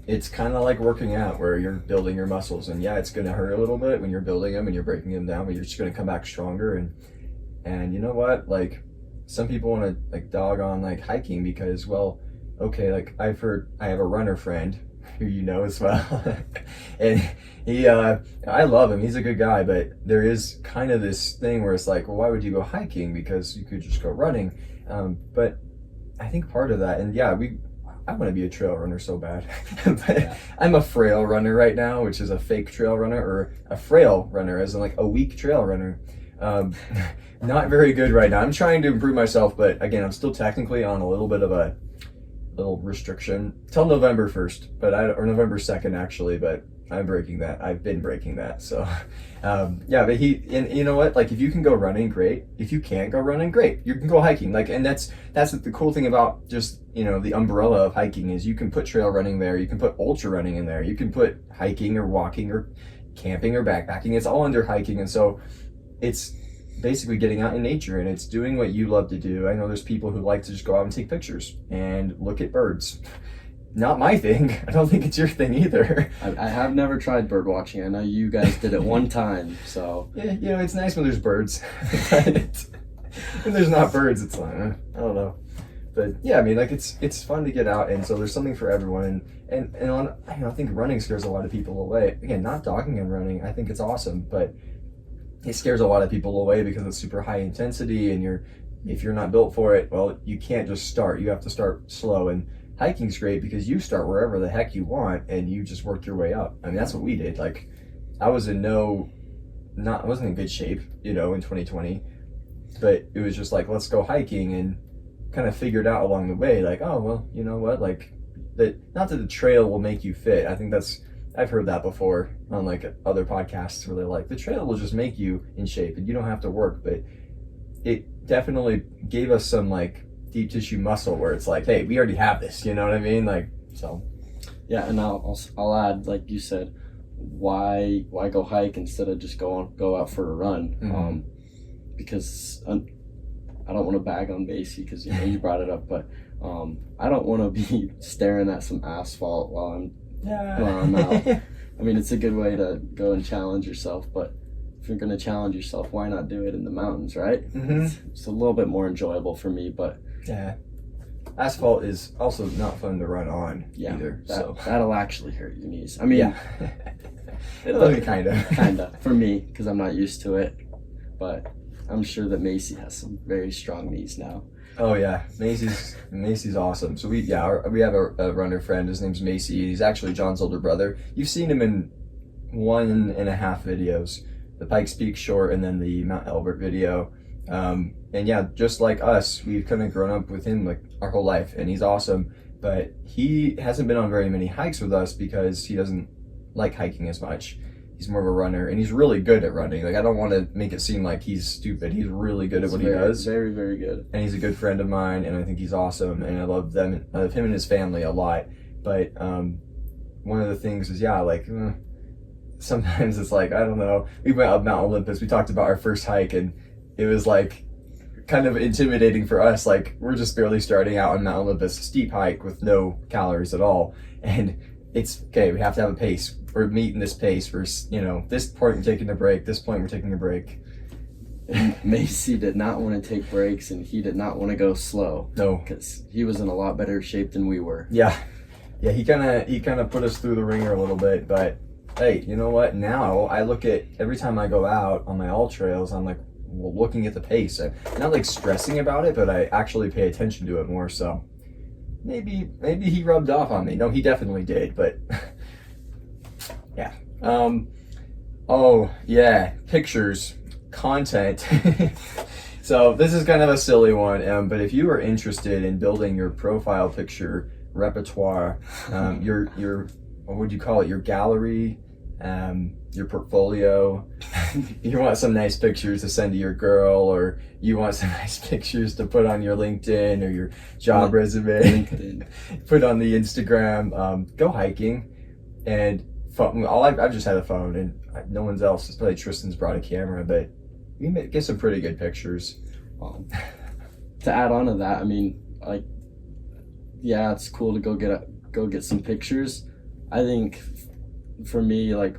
it's kind of like working out where you're building your muscles, and yeah, it's going to hurt a little bit when you're building them and you're breaking them down, but you're just going to come back stronger. And you know what, like some people want to like dog on like hiking because, well, okay, like I have a runner friend who you know as well, and he I love him, he's a good guy, but there is kind of this thing where it's like, well, why would you go hiking, because you could just go running. But I think part of that, and yeah, I want to be a trail runner so bad, but yeah. I'm a frail runner right now, which is a fake trail runner, or a frail runner as in like a weak trail runner. Not very good right now. I'm trying to improve myself, but again, I'm still technically on a little bit of a little restriction till November 1st, or November 2nd actually, but I'm breaking that. I've been breaking that. So yeah, but and you know what, like if you can go running, great. If you can't go running, great. You can go hiking. Like, and that's the cool thing about just, the umbrella of hiking is you can put trail running there, you can put ultra running in there, you can put hiking or walking or camping or backpacking. It's all under hiking. And so it's basically getting out in nature, and it's doing what you love to do. I know there's people who like to just go out and take pictures and look at birds. Not my thing. I don't think it's your thing either. I have never tried bird watching. I know you guys did it one time, so yeah, it's nice when there's birds. When there's not birds, it's like I don't know. But yeah, I mean, like it's fun to get out, and so there's something for everyone. And I think running scares a lot of people away. Again, not dogging on running. I think it's awesome, but it scares a lot of people away because it's super high intensity, and if you're not built for it, well, you can't just start. You have to start slow. And hiking's great because you start wherever the heck you want and you just work your way up. I mean, that's what we did. Like, I was I wasn't in good shape, in 2020, but it was just like, let's go hiking, and kind of figured out along the way, like, oh, well, you know what, like not that the trail will make you fit. I think I've heard that before on like other podcasts where they're like, the trail will just make you in shape and you don't have to work. But it definitely gave us some like deep tissue muscle where it's like, hey, we already have this, you know what I mean? Like, so. Yeah, and I'll add, like you said, why go hike instead of just go out for a run? Mm-hmm. Because I don't want to bag on Macy because you brought it up, but I don't want to be staring at some asphalt while I'm out. I mean, it's a good way to go and challenge yourself, but if you're going to challenge yourself, why not do it in the mountains, right? Mm-hmm. It's a little bit more enjoyable for me, but yeah, asphalt is also not fun to run on either. That'll actually hurt your knees. I mean, yeah. kind of for me, because I'm not used to it, but I'm sure that Macy has some very strong knees now. Oh yeah, Macy's awesome. So we have a runner friend. His name's Macy. He's actually John's older brother. You've seen him in 1.5 videos, the Pikes Peak short and then the Mount Elbert video. And yeah, just like us, we've kind of grown up with him like our whole life, and he's awesome. But he hasn't been on very many hikes with us because he doesn't like hiking as much. He's more of a runner, and he's really good at running. Like, I don't want to make it seem like he's stupid. He's really good at what he does. Very, very good. And he's a good friend of mine, and I think he's awesome, and I love him and his family a lot. But one of the things is, sometimes it's like, I don't know. We went up Mount Olympus. We talked about our first hike, and it was like kind of intimidating for us. Like, we're just barely starting out on Mount Olympus, a steep hike with no calories at all, and it's okay. We have to have a pace. We're meeting this pace. We're, this point we're taking a break. This point we're taking a break. And Macy did not want to take breaks, and he did not want to go slow. No, because he was in a lot better shape than we were. Yeah. He kind of put us through the ringer a little bit, but hey, you know what? Now I look at every time I go out on my all trails, I'm like looking at the pace. I'm not like stressing about it, but I actually pay attention to it more. So maybe he rubbed off on me. No, he definitely did, but yeah. Oh yeah, pictures, content. So this is kind of a silly one, but if you are interested in building your profile picture repertoire, your what would you call it? Your gallery, your portfolio. You want some nice pictures to send to your girl, or you want some nice pictures to put on your LinkedIn or your job resume. Put on the Instagram. Go hiking, and phone. I've just had a phone, and no one's else. It's probably Tristan's brought a camera, but we get some pretty good pictures. To add on to that, I mean, like, yeah, it's cool to go get some pictures. I think for me, like,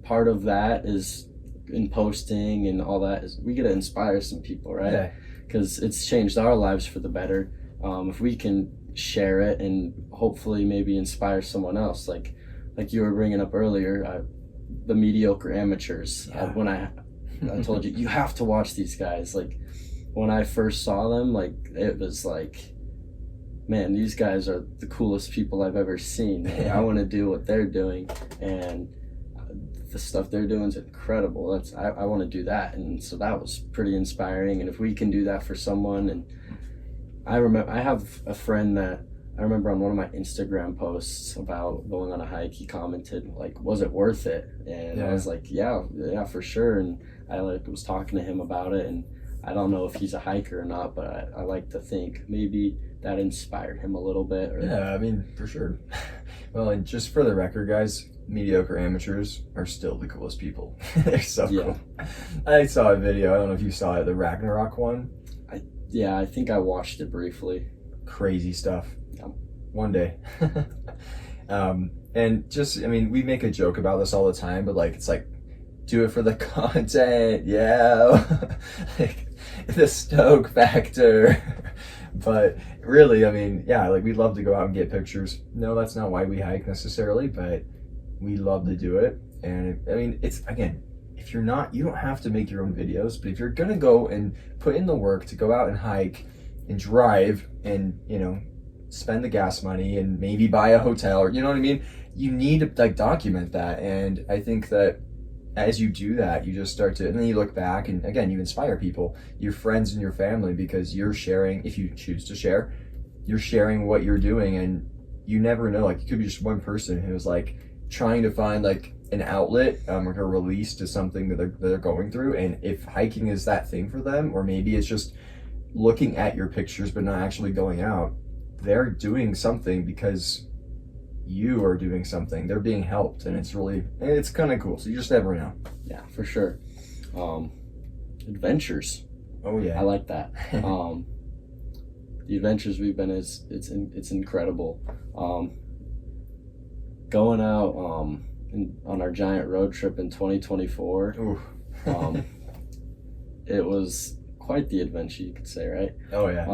part of that is in posting and all that is we get to inspire some people, right? Yeah. Because it's changed our lives for the better. If we can share it and hopefully maybe inspire someone else, like you were bringing up earlier, the mediocre amateurs. Yeah. When I told you have to watch these guys. Like, when I first saw them, like, it was like, man, these guys are the coolest people I've ever seen. Like, I want to do what they're doing, and the stuff they're doing is incredible. I want to do that, and so that was pretty inspiring. And if we can do that for someone, and I have a friend that I remember on one of my Instagram posts about going on a hike, he commented, like, was it worth it? And Yeah. I was like, yeah, for sure. And I was talking to him about it, and I don't know if he's a hiker or not, but I like to think maybe that inspired him a little bit. Yeah, I mean, for sure. Well, and just for the record, guys, mediocre amateurs are still the coolest people. They're so cool. I saw a video, I don't know if you saw it, the Ragnarok one. Yeah, I think I watched it briefly. Crazy stuff. Yeah. One day. And just, I mean, we make a joke about this all the time, but like, it's like, do it for the content, yeah. Like, the stoke factor. But really, I mean, yeah, like, we'd love to go out and get pictures. No, that's not why we hike necessarily, but we love to do it. And I mean, it's, again, if you're not, you don't have to make your own videos, but if you're gonna go and put in the work to go out and hike and drive and, spend the gas money and maybe buy a hotel, or, you know what I mean? You need to, like, document that. And I think that as you do that, you just start to, and then you look back, and again, you inspire people, your friends and your family, because you're sharing, if you choose to share, you're sharing what you're doing. And you never know, like, it could be just one person who's like trying to find like an outlet, like a release to something that they're going through. And if hiking is that thing for them, or maybe it's just looking at your pictures but not actually going out, they're doing something because you are doing something. They're being helped, and it's kind of cool. So you just never know. Yeah, for sure. Adventures. Oh yeah, I like that. The adventures we've been it's incredible. Going out on our giant road trip in 2024. It was quite the adventure, you could say, right? Oh yeah.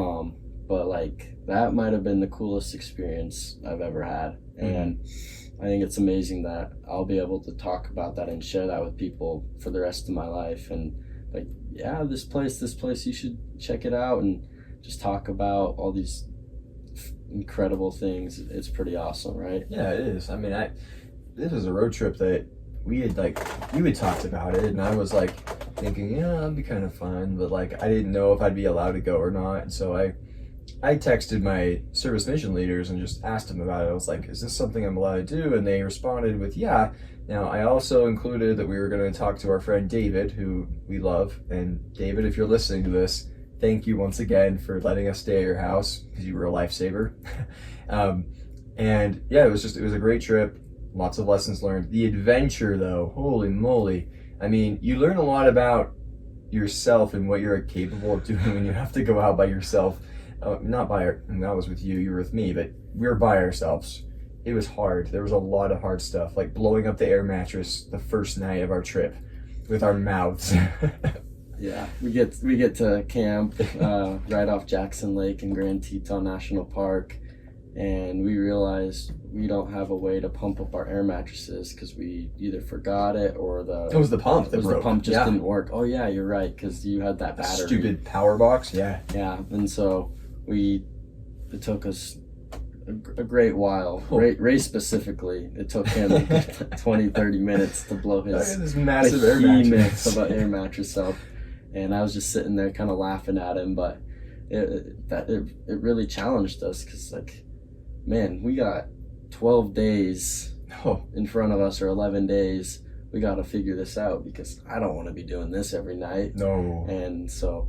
But like, that might have been the coolest experience I've ever had. And I think it's amazing that I'll be able to talk about that and share that with people for the rest of my life. And like, yeah, this place, you should check it out, and just talk about all these incredible things. It's pretty awesome, right? Yeah, it is. I mean, this was a road trip that we had, like, you had talked about it, and I was like, thinking, yeah, that'd be kind of fun, but like I didn't know if I'd be allowed to go or not. And so I texted my service mission leaders and just asked them about it. I was like, is this something I'm allowed to do? And they responded with, yeah. Now, I also included that we were going to talk to our friend David, who we love. And David, if you're listening to this, thank you once again for letting us stay at your house because you were a lifesaver. And yeah, it was a great trip. Lots of lessons learned. The adventure, though, holy moly. I mean, you learn a lot about yourself and what you're capable of doing when you have to go out by yourself. Not by, I mean, I was with you were with me, but we were by ourselves. It was hard. There was a lot of hard stuff, like blowing up the air mattress the first night of our trip with our mouths. Yeah, we get to camp right off Jackson Lake in Grand Teton National Park, and we realized we don't have a way to pump up our air mattresses because we either forgot it or it was the pump that broke. The pump just didn't work. Oh yeah, you're right, because you had that battery. Stupid power box. Yeah. Yeah, and so it took us a great while. Ray specifically, it took him 20-30 minutes to blow his massive air mattress of an air mattress up. And I was just sitting there kind of laughing at him, but it really challenged us because, like, man, we got 12 days in front of us, or 11 days. We got to figure this out because I don't want to be doing this every night. No. And so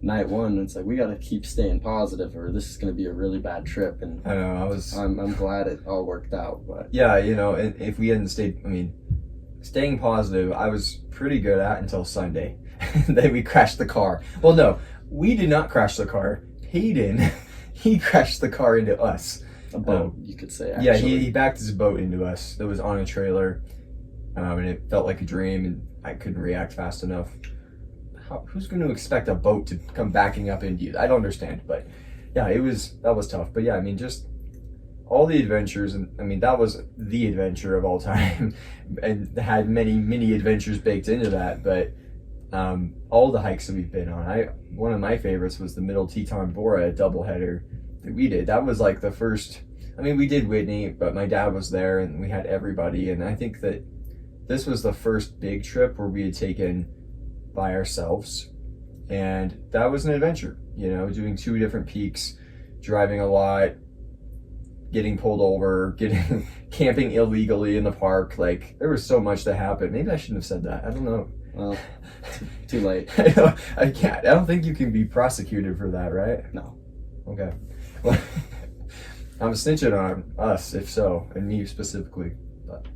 night one, it's like we got to keep staying positive, or this is going to be a really bad trip. And I know. I'm glad it all worked out. But yeah, you know, if we hadn't stayed, I mean, staying positive, I was pretty good at until Sunday. Then we crashed the car. Well, no, we did not crash the car. Hayden, he crashed the car into us. A boat, you could say, actually. Yeah, he backed his boat into us. That was on a trailer, and it felt like a dream, and I couldn't react fast enough. Who's going to expect a boat to come backing up into you? I don't understand, but yeah, that was tough. But yeah, I mean, just all the adventures, and I mean, that was the adventure of all time, and had many, many adventures baked into that, but all the hikes that we've been on, one of my favorites was the Middle Teton Bora doubleheader that we did. That was like the first, I mean, we did Whitney, but my dad was there and we had everybody, and I think that this was the first big trip where we had taken by ourselves, and that was an adventure, you know, doing 2 different peaks, driving a lot, getting pulled over, camping illegally in the park. Like, there was so much that happened. Maybe I shouldn't have said that. I don't know. Well, too late. I can't. I don't think you can be prosecuted for that, right? No. Okay. Well, I'm snitching on us, if so, and me specifically. But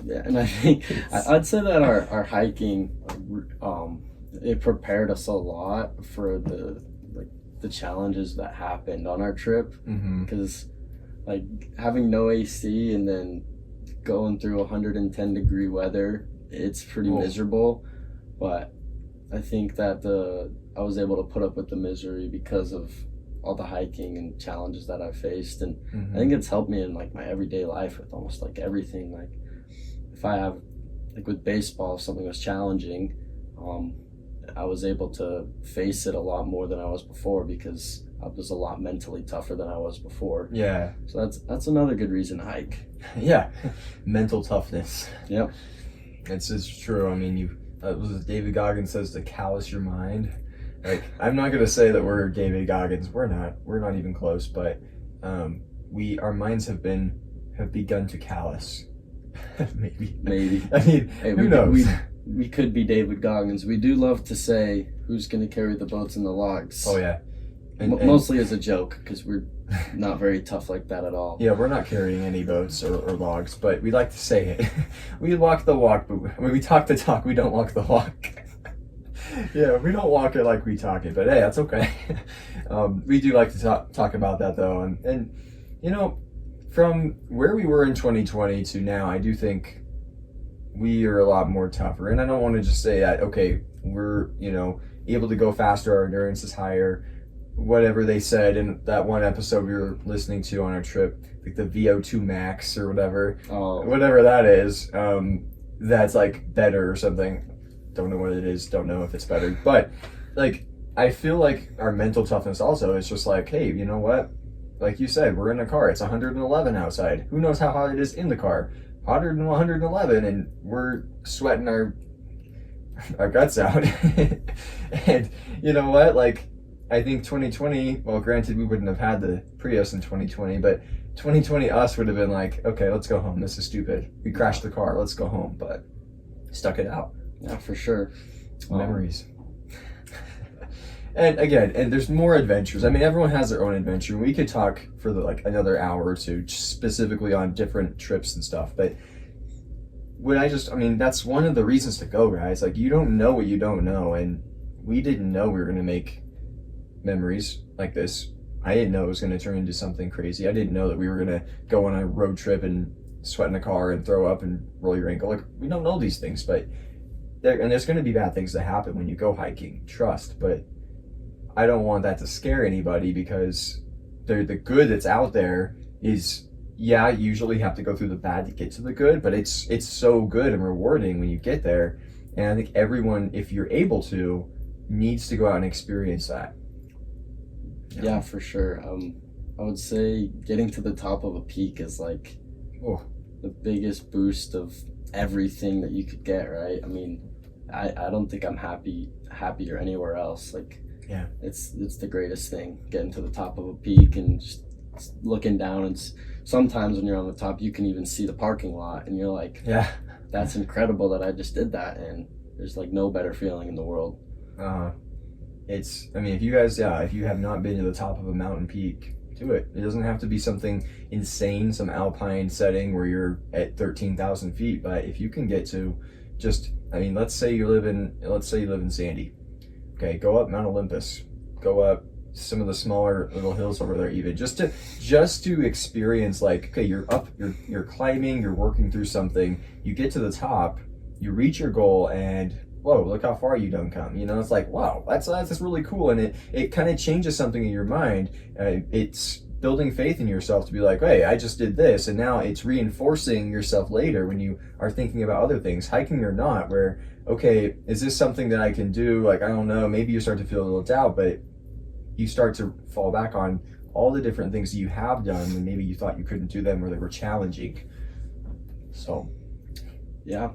yeah, and I think I'd say that our hiking, it prepared us a lot for the challenges that happened on our trip. Because like having no AC and then going through 110-degree weather, it's pretty miserable. But I think that I was able to put up with the misery because of all the hiking and challenges that I faced, and I think it's helped me in like my everyday life with almost like everything. Like if I have, like with baseball, if something was challenging, I was able to face it a lot more than I was before because I was a lot mentally tougher than I was before. Yeah. So that's another good reason to hike. Yeah, mental toughness. Yep. It's true. I mean, was David Goggins says to callous your mind. Like, I'm not gonna say that we're David Goggins. We're not even close. But our minds have begun to callous. Maybe. I mean, hey, who knows? We could be David Goggins. We do love to say who's going to carry the boats and the logs. Oh yeah, mostly as a joke because we're not very tough like that at all. Yeah, we're not carrying any boats or logs, but we like to say it. We walk the walk, but when we talk the talk, we don't walk the walk. Yeah, we don't walk it like we talk it, but hey, that's okay. We do like to talk about that though, and you know, from where we were in 2020 to now, I do think we are a lot more tougher. And I don't want to just say that, okay, we're, you know, able to go faster, our endurance is higher, whatever they said in that one episode we were listening to on our trip, like the VO2 max or whatever, whatever that is, that's like better or something. Don't know what it is, don't know if it's better. But like, I feel like our mental toughness also is just like, hey, you know what? Like you said, we're in a car, it's 111 outside. Who knows how hot it is in the car? Hotter than 111, and we're sweating our our guts out. And you know what? Like, I think 2020, well, granted, we wouldn't have had the Prius in 2020, but 2020 us would have been like, okay, let's go home. This is stupid. We crashed the car. Let's go home. But stuck it out. Yeah, for sure. Memories. And again, and there's more adventures. I mean, everyone has their own adventure. We could talk for like another hour or two specifically on different trips and stuff. But I mean, that's one of the reasons to go, guys. Like, you don't know what you don't know. And we didn't know we were going to make memories like this. I didn't know it was going to turn into something crazy. I didn't know that we were going to go on a road trip and sweat in a car and throw up and roll your ankle. Like, we don't know these things, but there's going to be bad things that happen when you go hiking. Trust, but I don't want that to scare anybody, because the good that's out there is, yeah, you usually have to go through the bad to get to the good, but it's so good and rewarding when you get there. And I think everyone, if you're able to, needs to go out and experience that. Yeah, for sure. I would say getting to the top of a peak is like the biggest boost of everything that you could get, right? I mean, I don't think I'm happier anywhere else. Like, yeah, it's the greatest thing, getting to the top of a peak and just looking down. And sometimes when you're on the top, you can even see the parking lot, and you're like, yeah, that's incredible that I just did that. And there's like no better feeling in the world. I mean, if you have not been to the top of a mountain peak, do it. It doesn't have to be something insane, some alpine setting where you're at 13,000 feet. But if you can get to let's say you live in Sandy. Okay, go up Mount Olympus, go up some of the smaller little hills over there, even just to experience, like, okay, you're up, you're climbing, you're working through something, you get to the top, you reach your goal, and whoa, look how far you done come. You know, it's like, wow, that's really cool. And it kind of changes something in your mind. It's building faith in yourself to be like, hey, I just did this. And now it's reinforcing yourself later when you are thinking about other things, hiking or not, where, okay, is this something that I can do? Like, I don't know, maybe you start to feel a little doubt, but you start to fall back on all the different things that you have done when maybe you thought you couldn't do them or they were challenging. So, yeah.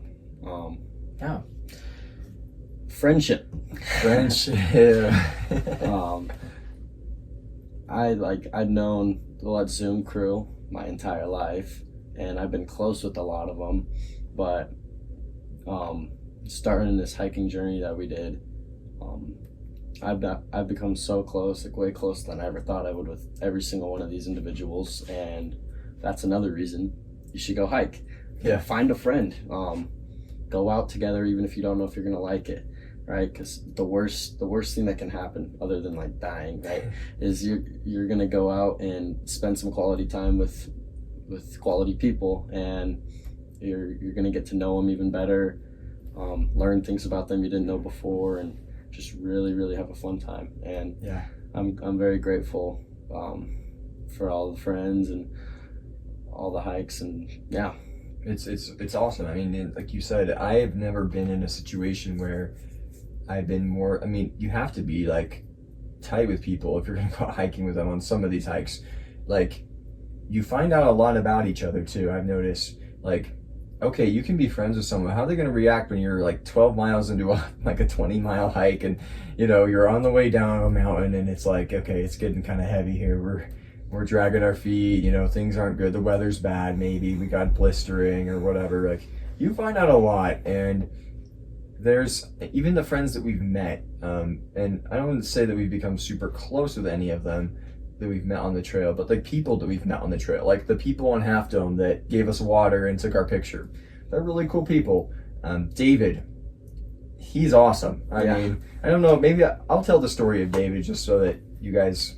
Yeah. Friendship. I'd known the Let's Zoom crew my entire life, and I've been close with a lot of them, but starting this hiking journey that we did, I've become so close, like way closer than I ever thought I would, with every single one of these individuals. And that's another reason you should go hike. Yeah, find a friend, go out together, even if you don't know if you're gonna like it, right? Because the worst thing that can happen, other than like dying, right, is you're gonna go out and spend some quality time with quality people, and you're gonna get to know them even better, learn things about them you didn't know before, and just really, really have a fun time. And yeah, I'm very grateful for all the friends and all the hikes, and yeah. It's awesome. I mean, like you said, I have never been in a situation where I've been more, I mean, you have to be like tight with people if you're going to go hiking with them on some of these hikes. Like, you find out a lot about each other too. I've noticed, like, okay, you can be friends with someone. How are they going to react when you're like 12 miles into a 20-mile hike, and, you know, you're on the way down a mountain, and it's like, okay, it's getting kind of heavy here. We're dragging our feet, you know, things aren't good. The weather's bad. Maybe we got blistering or whatever. Like, you find out a lot. And there's even the friends that we've met. And I don't want to say that we've become super close with any of them that we've met on the trail, but like people that we've met on the trail, like the people on Half Dome that gave us water and took our picture. They're really cool people. David, he's awesome. I mean, I don't know, maybe I'll tell the story of David just so that you guys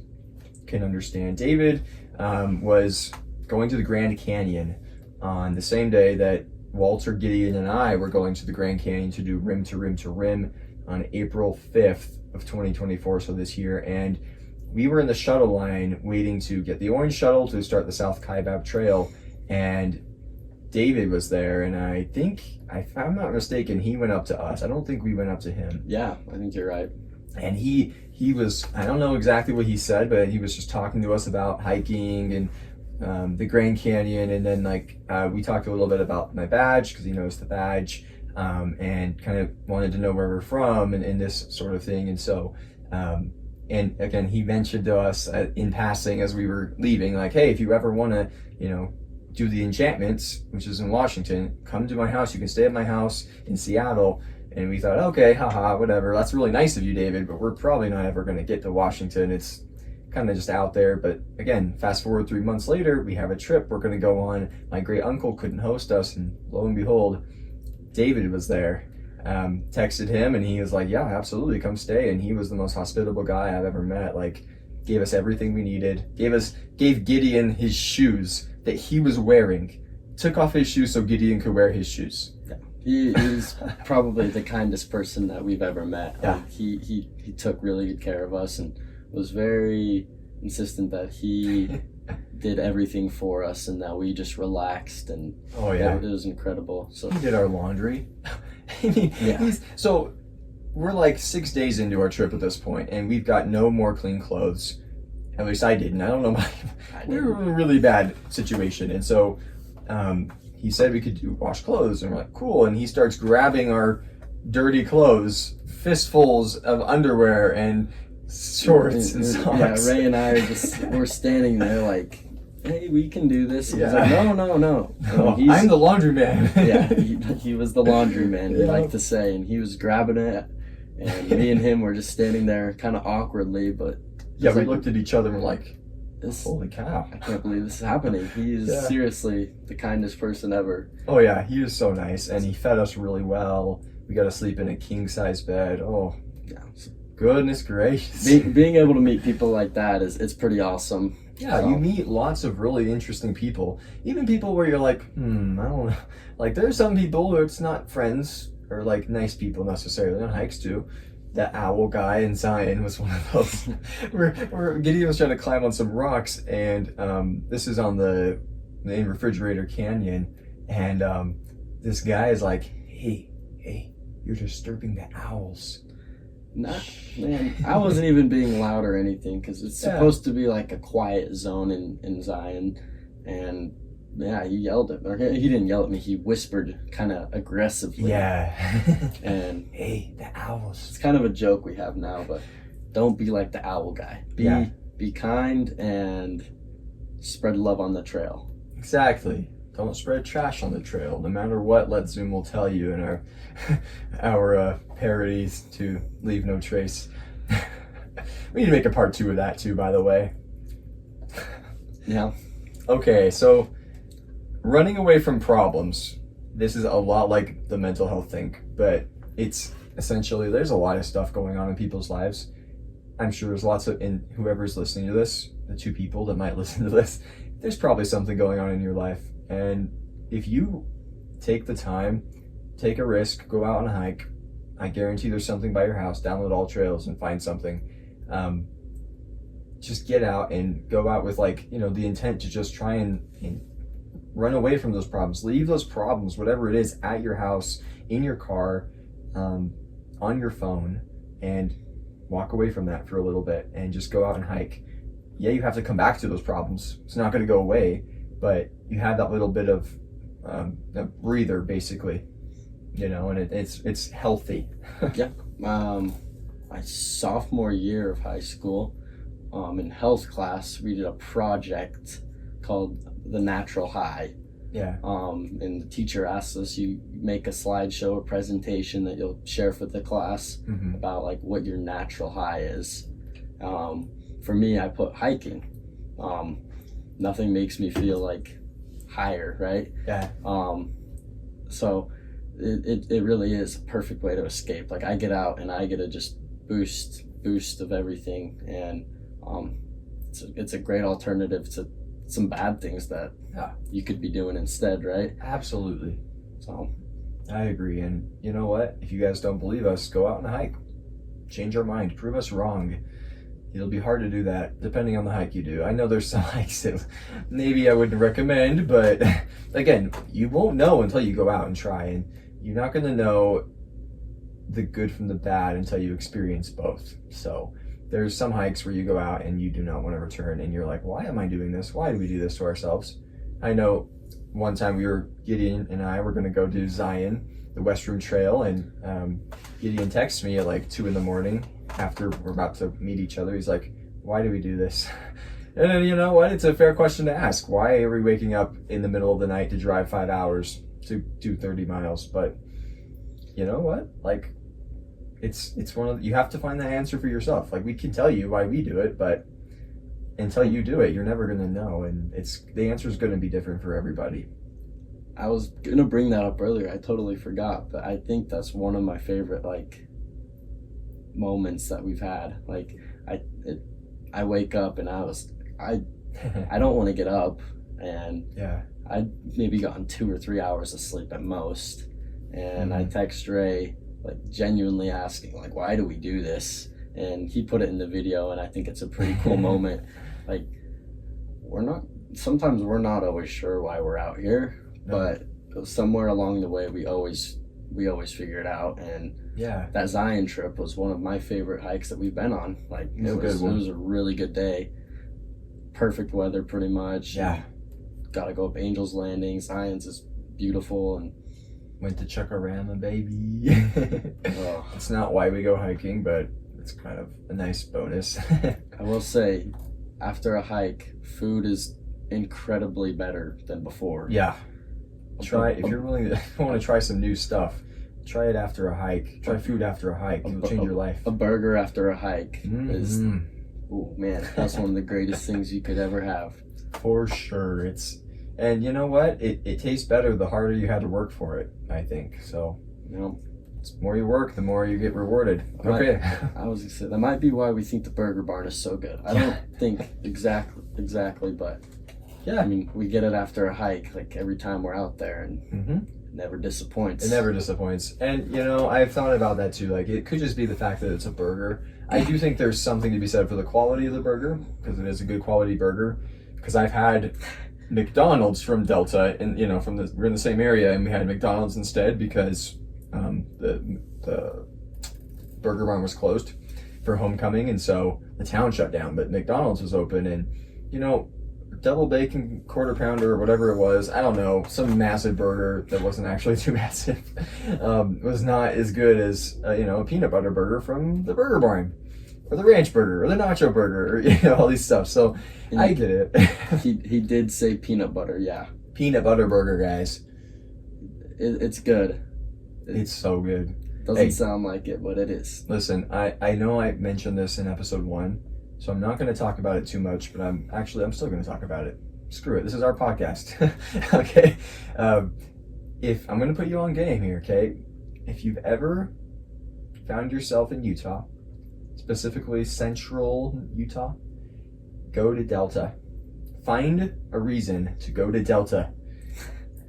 can understand. David was going to the Grand Canyon on the same day that Walter, Gideon, and I were going to the Grand Canyon to do Rim to Rim to Rim on April 5th of 2024, so this year. And we were in the shuttle line waiting to get the orange shuttle to start the South Kaibab Trail, and David was there, and I think, if I'm not mistaken, he went up to us. I don't think we went up to him. Yeah, I think you're right. And he was, I don't know exactly what he said, but he was just talking to us about hiking and the Grand Canyon. And then we talked a little bit about my badge, because he knows the badge. and kind of wanted to know where we're from and this sort of thing. And so, and again, he mentioned to us in passing as we were leaving, like, hey, if you ever want to, do the enchantments, which is in Washington, come to my house. You can stay at my house in Seattle. And we thought, okay, haha, whatever. That's really nice of you, David, but we're probably not ever going to get to Washington. It's kind of just out there. But again, fast forward 3 months later, we have a trip we're going to go on. My great uncle couldn't host us, and lo and behold, David was there. Texted him, and he was like, yeah, absolutely, come stay. And he was the most hospitable guy I've ever met. Like, gave us everything we needed. Gave Gideon his shoes that he was wearing. Took off his shoes so Gideon could wear his shoes. He's probably the kindest person that we've ever met. Yeah. He took really good care of us and was very insistent that he did everything for us and that we just relaxed, and oh yeah, it was incredible. So he did our laundry. So we're like 6 days into our trip at this point, and we've got no more clean clothes. At least I didn't. I don't know. We were in a really bad situation, and so he said we could wash clothes, and we're like, cool. And he starts grabbing our dirty clothes, fistfuls of underwear and shorts and socks. Yeah, Ray and I we're standing there like, hey, we can do this. And he's like, no. I'm the laundry man. Yeah, he was the laundry man, he liked to say, and he was grabbing it, and me and him were just standing there kind of awkwardly, but yeah, we looked at each other and were like, holy cow. I can't believe this is happening. He is seriously the kindest person ever. Oh yeah, he was so nice, and he fed us really well. We got to sleep in a king-size bed. Oh, yeah. Goodness gracious. Being able to meet people like that it's pretty awesome. Yeah, you meet lots of really interesting people. Even people where you're like, I don't know. Like, there's some people who it's not friends or like nice people necessarily on hikes too. That owl guy in Zion was one of those. where Gideon was trying to climb on some rocks, and this is on the in Refrigerator Canyon, and this guy is like, hey, you're disturbing the owls. Man, I wasn't even being loud or anything, because it's supposed to be like a quiet zone in Zion, and yeah, he yelled at me. Or he didn't yell at me, he whispered kind of aggressively. Yeah. And hey, the owls. It's kind of a joke we have now, but don't be like the owl guy. Be kind and spread love on the trail. Exactly. Don't spread trash on the trail. No matter what Letzoom will tell you in our parodies to leave no trace. We need to make a part 2 of that too, by the way. Yeah. Okay, so running away from problems. This is a lot like the mental health thing, but it's essentially, there's a lot of stuff going on in people's lives. I'm sure there's lots of, in whoever's listening to this, the 2 people that might listen to this, there's probably something going on in your life. And if you take the time, take a risk, go out on a hike, I guarantee there's something by your house. Download AllTrails and find something. Just get out and go out with the intent to just try and run away from those problems. Leave those problems, whatever it is, at your house, in your car, on your phone, and walk away from that for a little bit and just go out and hike. Yeah, you have to come back to those problems. It's not going to go away, but you have that little bit of a breather, basically, and it's healthy. Yeah. My sophomore year of high school, in health class, we did a project called The Natural High. Yeah. And the teacher asked us, you make a slideshow, a presentation that you'll share for the class about like what your natural high is. For me, I put hiking. Nothing makes me feel like higher, right? Yeah. So it really is a perfect way to escape. Like, I get out and I get a just boost of everything, and it's a great alternative to some bad things that you could be doing instead, right? Absolutely. So I agree. And you know what? If you guys don't believe us, go out on a hike. Change our mind. Prove us wrong. It'll be hard to do that depending on the hike you do. I know there's some hikes that maybe I wouldn't recommend, but again, you won't know until you go out and try, and you're not going to know the good from the bad until you experience both. So there's some hikes where you go out and you do not want to return, and you're like, why am I doing this? Why do we do this to ourselves? I know one time Gideon and I were going to go do Zion, the Western Trail, and Gideon texts me at like 2 a.m. after we're about to meet each other. He's like, "Why do we do this?" And then, you know what? It's a fair question to ask. Why are we waking up in the middle of the night to drive 5 hours to do 30 miles? But you know what? Like, it's one of, you have to find that answer for yourself. Like, we can tell you why we do it, but until you do it, you're never gonna know. And the answer is gonna be different for everybody. I was gonna bring that up earlier. I totally forgot, but I think that's one of my favorite like moments that we've had. Like, I wake up and I don't want to get up, and Yeah. I'd maybe gotten 2 or 3 hours of sleep at most, and I text Ray like genuinely asking like, why do we do this? And he put it in the video, and I think it's a pretty cool moment. Like, sometimes we're not always sure why we're out here, but somewhere along the way we always figure it out. And Yeah. that Zion trip was one of my favorite hikes that we've been on. Like, it was a really good day. Perfect weather, pretty much. Yeah. Got to go up Angel's Landing. Zion's is beautiful, and Went to Chuckarama, baby. oh, It's not why we go hiking, but it's kind of a nice bonus. I will say, after a hike, food is incredibly better than before. Yeah. Try, if you're willing to want to try some new stuff, try it after a hike. Try food after a hike. It'll change your life. A burger after a hike is, Mhm. oh man, that's one of the greatest things you could ever have. For sure. And you know what? It tastes better the harder you had to work for it, I think. So You know, the more you work, the more you get rewarded. Right. Okay. I was gonna say that might be why we think the Burger Barn is so good. I don't think exactly, but Yeah. I mean, we get it after a hike, like every time we're out there, and Mm-hmm. it never disappoints. It never disappoints. And, you know, I've thought about that too. Like, it could just be the fact that it's a burger. I do think there's something to be said for the quality of the burger, because it is a good quality burger. Because I've had McDonald's from Delta, and, you know, we're in the same area, and we had McDonald's instead because the Burger Barn was closed for homecoming, and so the town shut down, but McDonald's was open. And, you know, double bacon quarter pounder or whatever it was, I don't know, some massive burger that wasn't actually too massive, was not as good as you know, a peanut butter burger from the Burger Barn, or the ranch burger, or the nacho burger, or, you know, all these stuff. So And I get it. he did say peanut butter. Yeah, Peanut butter burger, guys, it's good. it's so good. Doesn't Hey. sound like it, but it is. Listen, I know I mentioned this in episode 1, so I'm not going to talk about it too much, but I'm still going to talk about it. Screw it. This is our podcast. Okay. If I'm going to put you on game here, okay? If you've ever found yourself in Utah, specifically central Utah, go to Delta. Find a reason to go to Delta.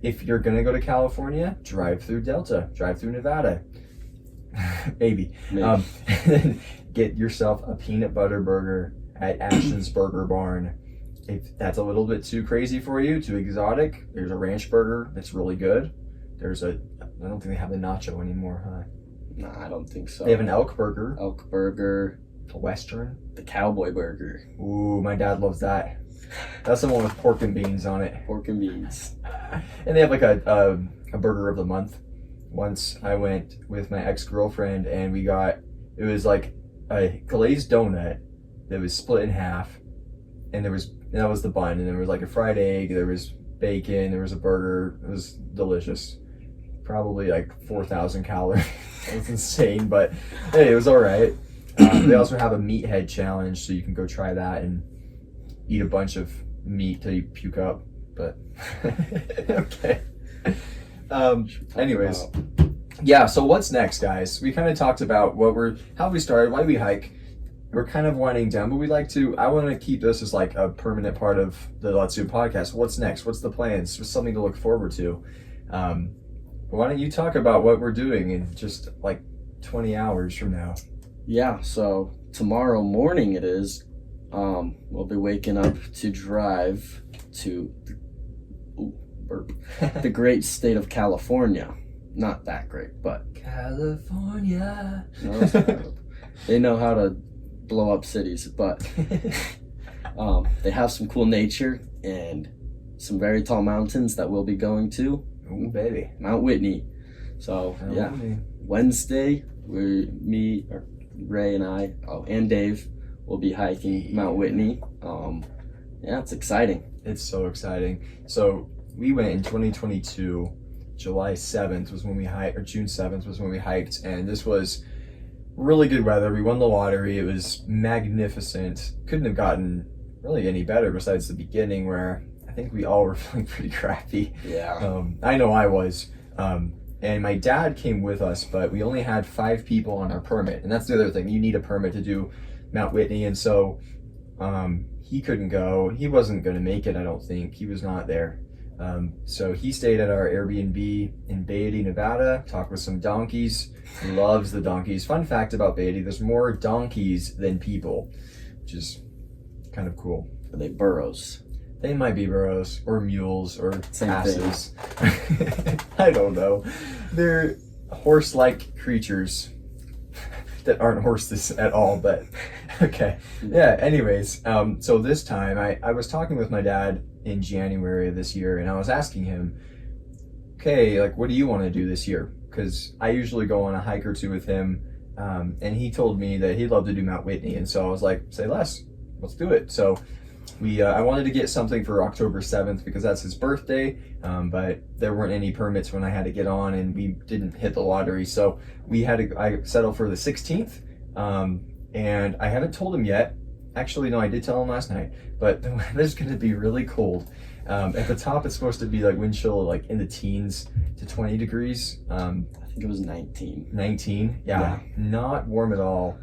If you're going to go to California, drive through Delta. Drive through Nevada. Maybe. Maybe. Then get yourself a peanut butter burger at Ashton's Burger Barn. If that's a little bit too crazy for you, too exotic, there's a ranch burger that's really good. I don't think they have the nacho anymore, huh? No, I don't think so. They have an elk burger, elk burger, a western. the cowboy burger, Ooh, my dad loves that. That's the one with pork and beans on it. pork and beans. And they have like a burger of the month. Once I went with my ex-girlfriend, and it was like a glazed donut that was split in half, and that was the bun, and there was like a fried egg, there was bacon, there was a burger. It was delicious. Probably like 4,000 calories. It was insane, but hey, it was all right. They also have a meathead challenge, so you can go try that and eat a bunch of meat till you puke up. But okay. Anyways, yeah. So what's next, guys? We kind of talked about how we started, why we hike. We're kind of winding down, but I want to keep this as like a permanent part of the Let's Do podcast. What's next? What's the plans? What's something to look forward to? Why don't you talk about what we're doing in just like 20 hours from now? Yeah, so tomorrow morning it is. We'll be waking up to drive to the great state of California. Not that great, but California. no, they know how to blow up cities, but they have some cool nature and some very tall mountains that we'll be going to. Ooh, baby. Mount Whitney. So Oh, yeah, Wednesday Ray and I, and Dave will be hiking Mount Whitney. Yeah, it's exciting. It's so exciting. So we went in 2022. July 7th was when we hiked, or June 7th was when we hiked, and this was really good weather. We won the lottery. It was magnificent. Couldn't have gotten really any better besides the beginning, where I think we all were feeling pretty crappy. Yeah. I know I was. And my dad came with us, but we only had 5 people on our permit, and that's the other thing. You need a permit to do Mount Whitney, and so he couldn't go. He wasn't going to make it, I don't think. He was not there. So he stayed at our Airbnb in Beatty, Nevada, talked with some donkeys. Loves the donkeys. Fun fact about Beatty, there's more donkeys than people, which is kind of cool. Are they burros? They might be burros or mules or Same asses. I don't know. They're horse-like creatures that aren't horses at all, but okay. Yeah, anyways, so this time I was talking with my dad in January of this year, and I was asking him, okay, like, what do you want to do this year? Because I usually go on a hike or two with him, and he told me that he'd love to do Mount Whitney, and so I was like, say less, let's do it. So I wanted to get something for October 7th because that's his birthday, but there weren't any permits when I had to get on, and we didn't hit the lottery, so I settled for the 16th, and I haven't told him yet. Actually, no, I did tell him last night, but the weather's going to be really cold. At the top, it's supposed to be like wind chill, like in the teens to 20 degrees. I think it was 19. 19, yeah, not warm at all.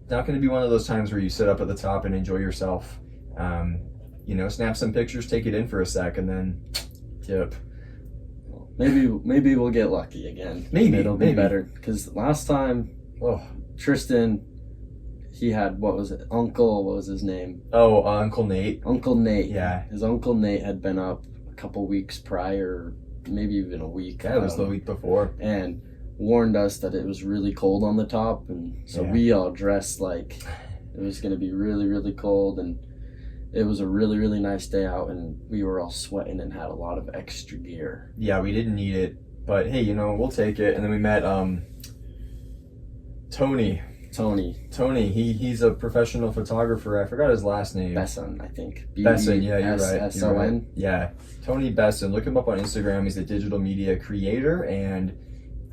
Not going to be one of those times where you sit up at the top and enjoy yourself. Snap some pictures, take it in for a sec, and then dip. Maybe we'll get lucky again. Maybe it'll be better, because last time, Tristan, he had, what was his name? Oh, Uncle Nate. Uncle Nate. Yeah. His Uncle Nate had been up a couple weeks prior, maybe even a week. Yeah, it was the week before. And warned us that it was really cold on the top, and so we all dressed like it was going to be really, really cold, and it was a really, really nice day out, and we were all sweating and had a lot of extra gear. Yeah, we didn't need it, but hey, we'll take it. And then we met Tony, he's a professional photographer. I forgot his last name. Besson, I think. Besson, yeah, you're right. S-O-N? Yeah, Tony Besson. Look him up on Instagram. He's a digital media creator, and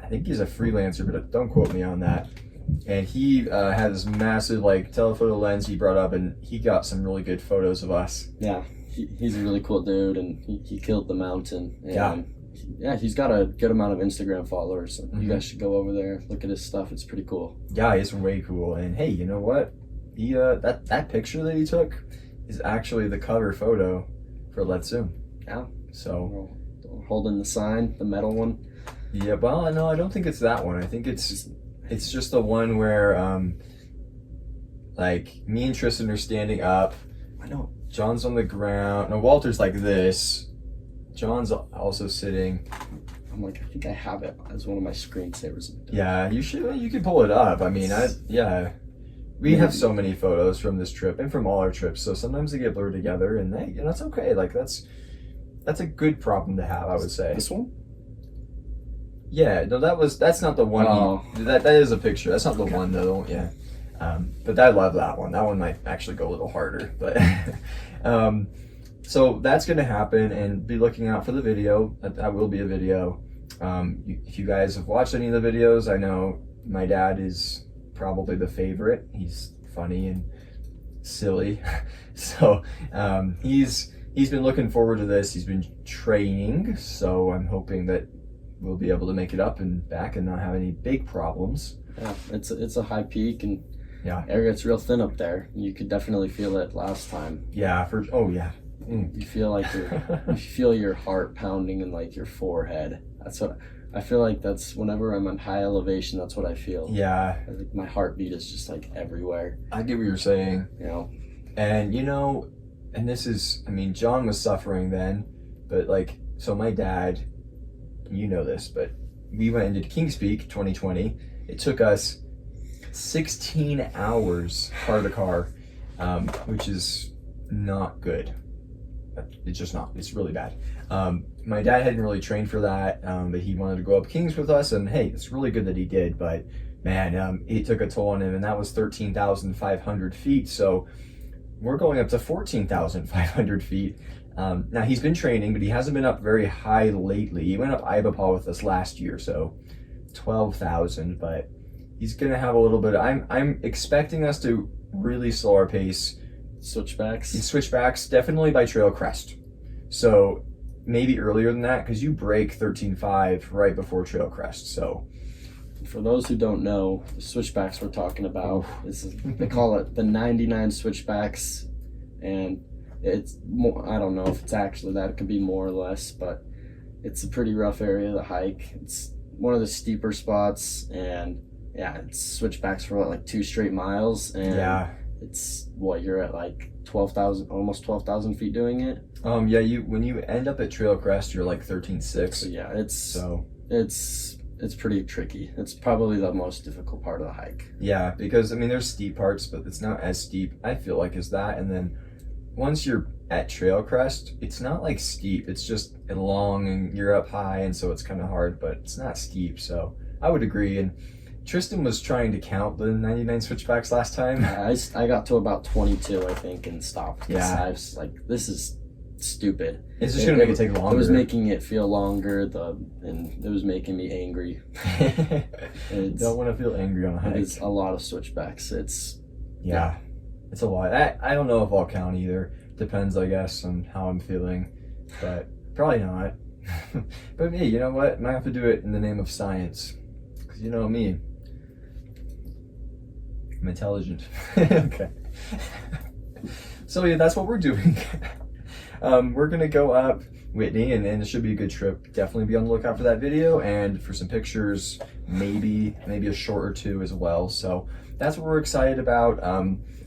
I think he's a freelancer, but don't quote me on that. And he had this massive telephoto lens he brought up, and he got some really good photos of us. Yeah, he's a really cool dude, and he killed the mountain. And yeah, he's got a good amount of Instagram followers. So you guys should go over there, look at his stuff. It's pretty cool. Yeah, it's way cool. And hey, you know what? He that picture that he took is actually the cover photo for Let's Zoom. Yeah. So holding the sign, the metal one. Yeah, well, no, I don't think it's that one. I think it's just the one where me and Tristan are standing up. I know. John's on the ground. No, Walter's like this. John's also sitting. I'm like, I think I have it as one of my screensavers. Yeah, you should. You can pull it up. I mean, we have so many photos from this trip and from all our trips. So sometimes they get blurred together, and that's okay. That's a good problem to have, I would say. This one? Yeah, no, that's not the one. Oh. That is a picture. That's not the one though. Yeah, but I love that one. That one might actually go a little harder, but so that's gonna happen, and be looking out for the video. That will be a video. If you guys have watched any of the videos, I know my dad is probably the favorite. He's funny and silly, so he's been looking forward to this. He's been training, so I'm hoping that we'll be able to make it up and back and not have any big problems. Yeah, it's a high peak, and yeah, air gets real thin up there. You could definitely feel it last time. Yeah, You feel like you feel your heart pounding in your forehead. That's what I feel like. That's whenever I'm on high elevation. That's what I feel. Yeah, I think my heartbeat is just everywhere. I get what you're saying. And and this is, John was suffering then, but so my dad, this, but we went and did Kings Peak 2020. It took us 16 hours car to car, which is not good. It's just not. It's really bad. My dad hadn't really trained for that, but he wanted to go up Kings with us, and hey, it's really good that he did. But man, it took a toll on him, and that was 13,500 feet. So we're going up to 14,500 feet. Now he's been training, but he hasn't been up very high lately. He went up Ibapah with us last year, so 12,000. But he's gonna have a little bit. I'm expecting us to really slow our pace. Switchbacks, definitely by Trail Crest. So maybe earlier than that, because you break 13.5 right before Trail Crest. So for those who don't know, the switchbacks we're talking about, they call it the 99 switchbacks, and it's more, I don't know if it's actually that, it could be more or less, but it's a pretty rough area to hike. It's one of the steeper spots, and yeah, it's switchbacks for like 2 straight miles, and yeah. It's what, you're at like 12,000, almost 12,000 feet doing it. Yeah, when you end up at Trail Crest, you're like 13.6. So yeah, it's pretty tricky. It's probably the most difficult part of the hike. Yeah, because I mean, there's steep parts, but it's not as steep, I feel like, as that. And then once you're at Trail Crest, it's not like steep. It's just long, and you're up high, and so it's kind of hard, but it's not steep. So I would agree. And Tristan was trying to count the 99 switchbacks last time. I got to about 22, I think, and stopped. Yeah. I was like, this is stupid. It's just going to make it take longer. It was making it feel longer, and it was making me angry. Don't want to feel angry on a hike. It's a lot of switchbacks. It's a lot. I don't know if I'll count either. Depends, I guess, on how I'm feeling, but probably not. But me, you know what? Might have to do it in the name of science, because you know me. I'm intelligent. Okay. So yeah, that's what we're doing. We're gonna go up Whitney, and it should be a good trip. Definitely be on the lookout for that video and for some pictures, maybe a short or two as well. So that's what we're excited about.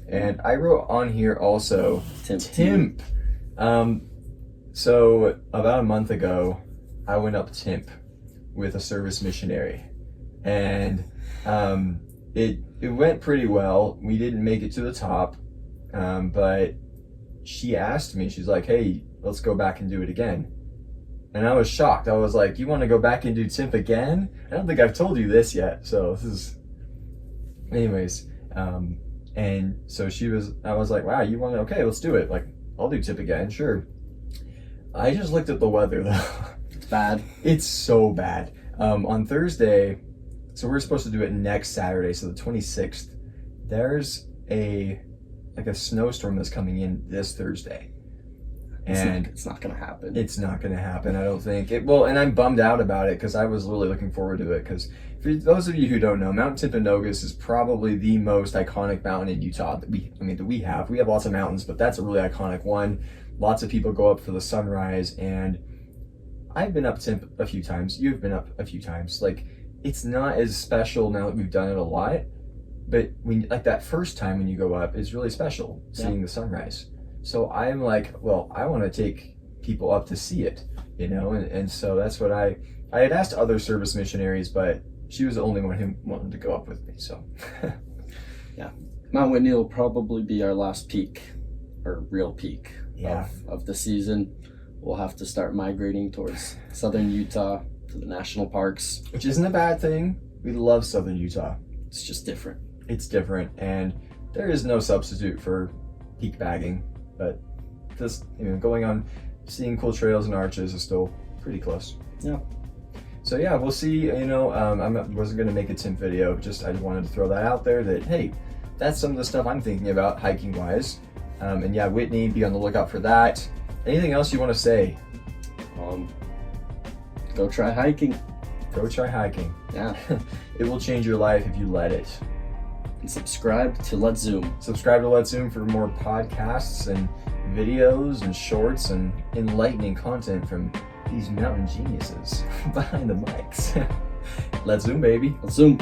And I wrote on here also Timp. So about a month ago, I went up Timp with a service missionary, and it went pretty well. We didn't make it to the top, but she asked me, she's like, hey, let's go back and do it again. And I was shocked. I was like, you want to go back and do Timp again? I don't think I've told you this yet. So this is, anyways. And so I was like, wow, you want to, okay, let's do it. Like, I'll do Timp again, sure. I just looked at the weather though. It's bad. It's so bad. On Thursday, so we're supposed to do it next Saturday, so the 26th. There's a snowstorm that's coming in this Thursday. And it's not gonna happen. It's not gonna happen, I don't think. And I'm bummed out about it because I was really looking forward to it. Because for those of you who don't know, Mount Timpanogos is probably the most iconic mountain in Utah that we have. We have lots of mountains, but that's a really iconic one. Lots of people go up for the sunrise, and I've been up Timp a few times. You've been up a few times. Like, it's not as special now that we've done it a lot, but like that first time when you go up is really special, seeing the sunrise. So I'm like, well, I want to take people up to see it, you know? And so that's what I had asked other service missionaries, but she was the only one who wanted to go up with me, so. Yeah. Mount Whitney will probably be our last peak, or real peak of the season. We'll have to start migrating towards southern Utah, to the national parks. Which isn't a bad thing. We love southern Utah. It's just different. It's different, and there is no substitute for peak bagging. But just, going on, seeing cool trails and arches is still pretty close. Yeah. So yeah, we'll see. I wasn't gonna make a Timp video. I just wanted to throw that out there. That hey, that's some of the stuff I'm thinking about hiking wise. And yeah, Whitney, be on the lookout for that. Anything else you want to say? Go try hiking. Go try hiking. Yeah. It will change your life if you let it. And subscribe to Let's Zoom. Subscribe to Let's Zoom for more podcasts and videos and shorts and enlightening content from these mountain geniuses behind the mics. Let's Zoom, baby. Let's Zoom.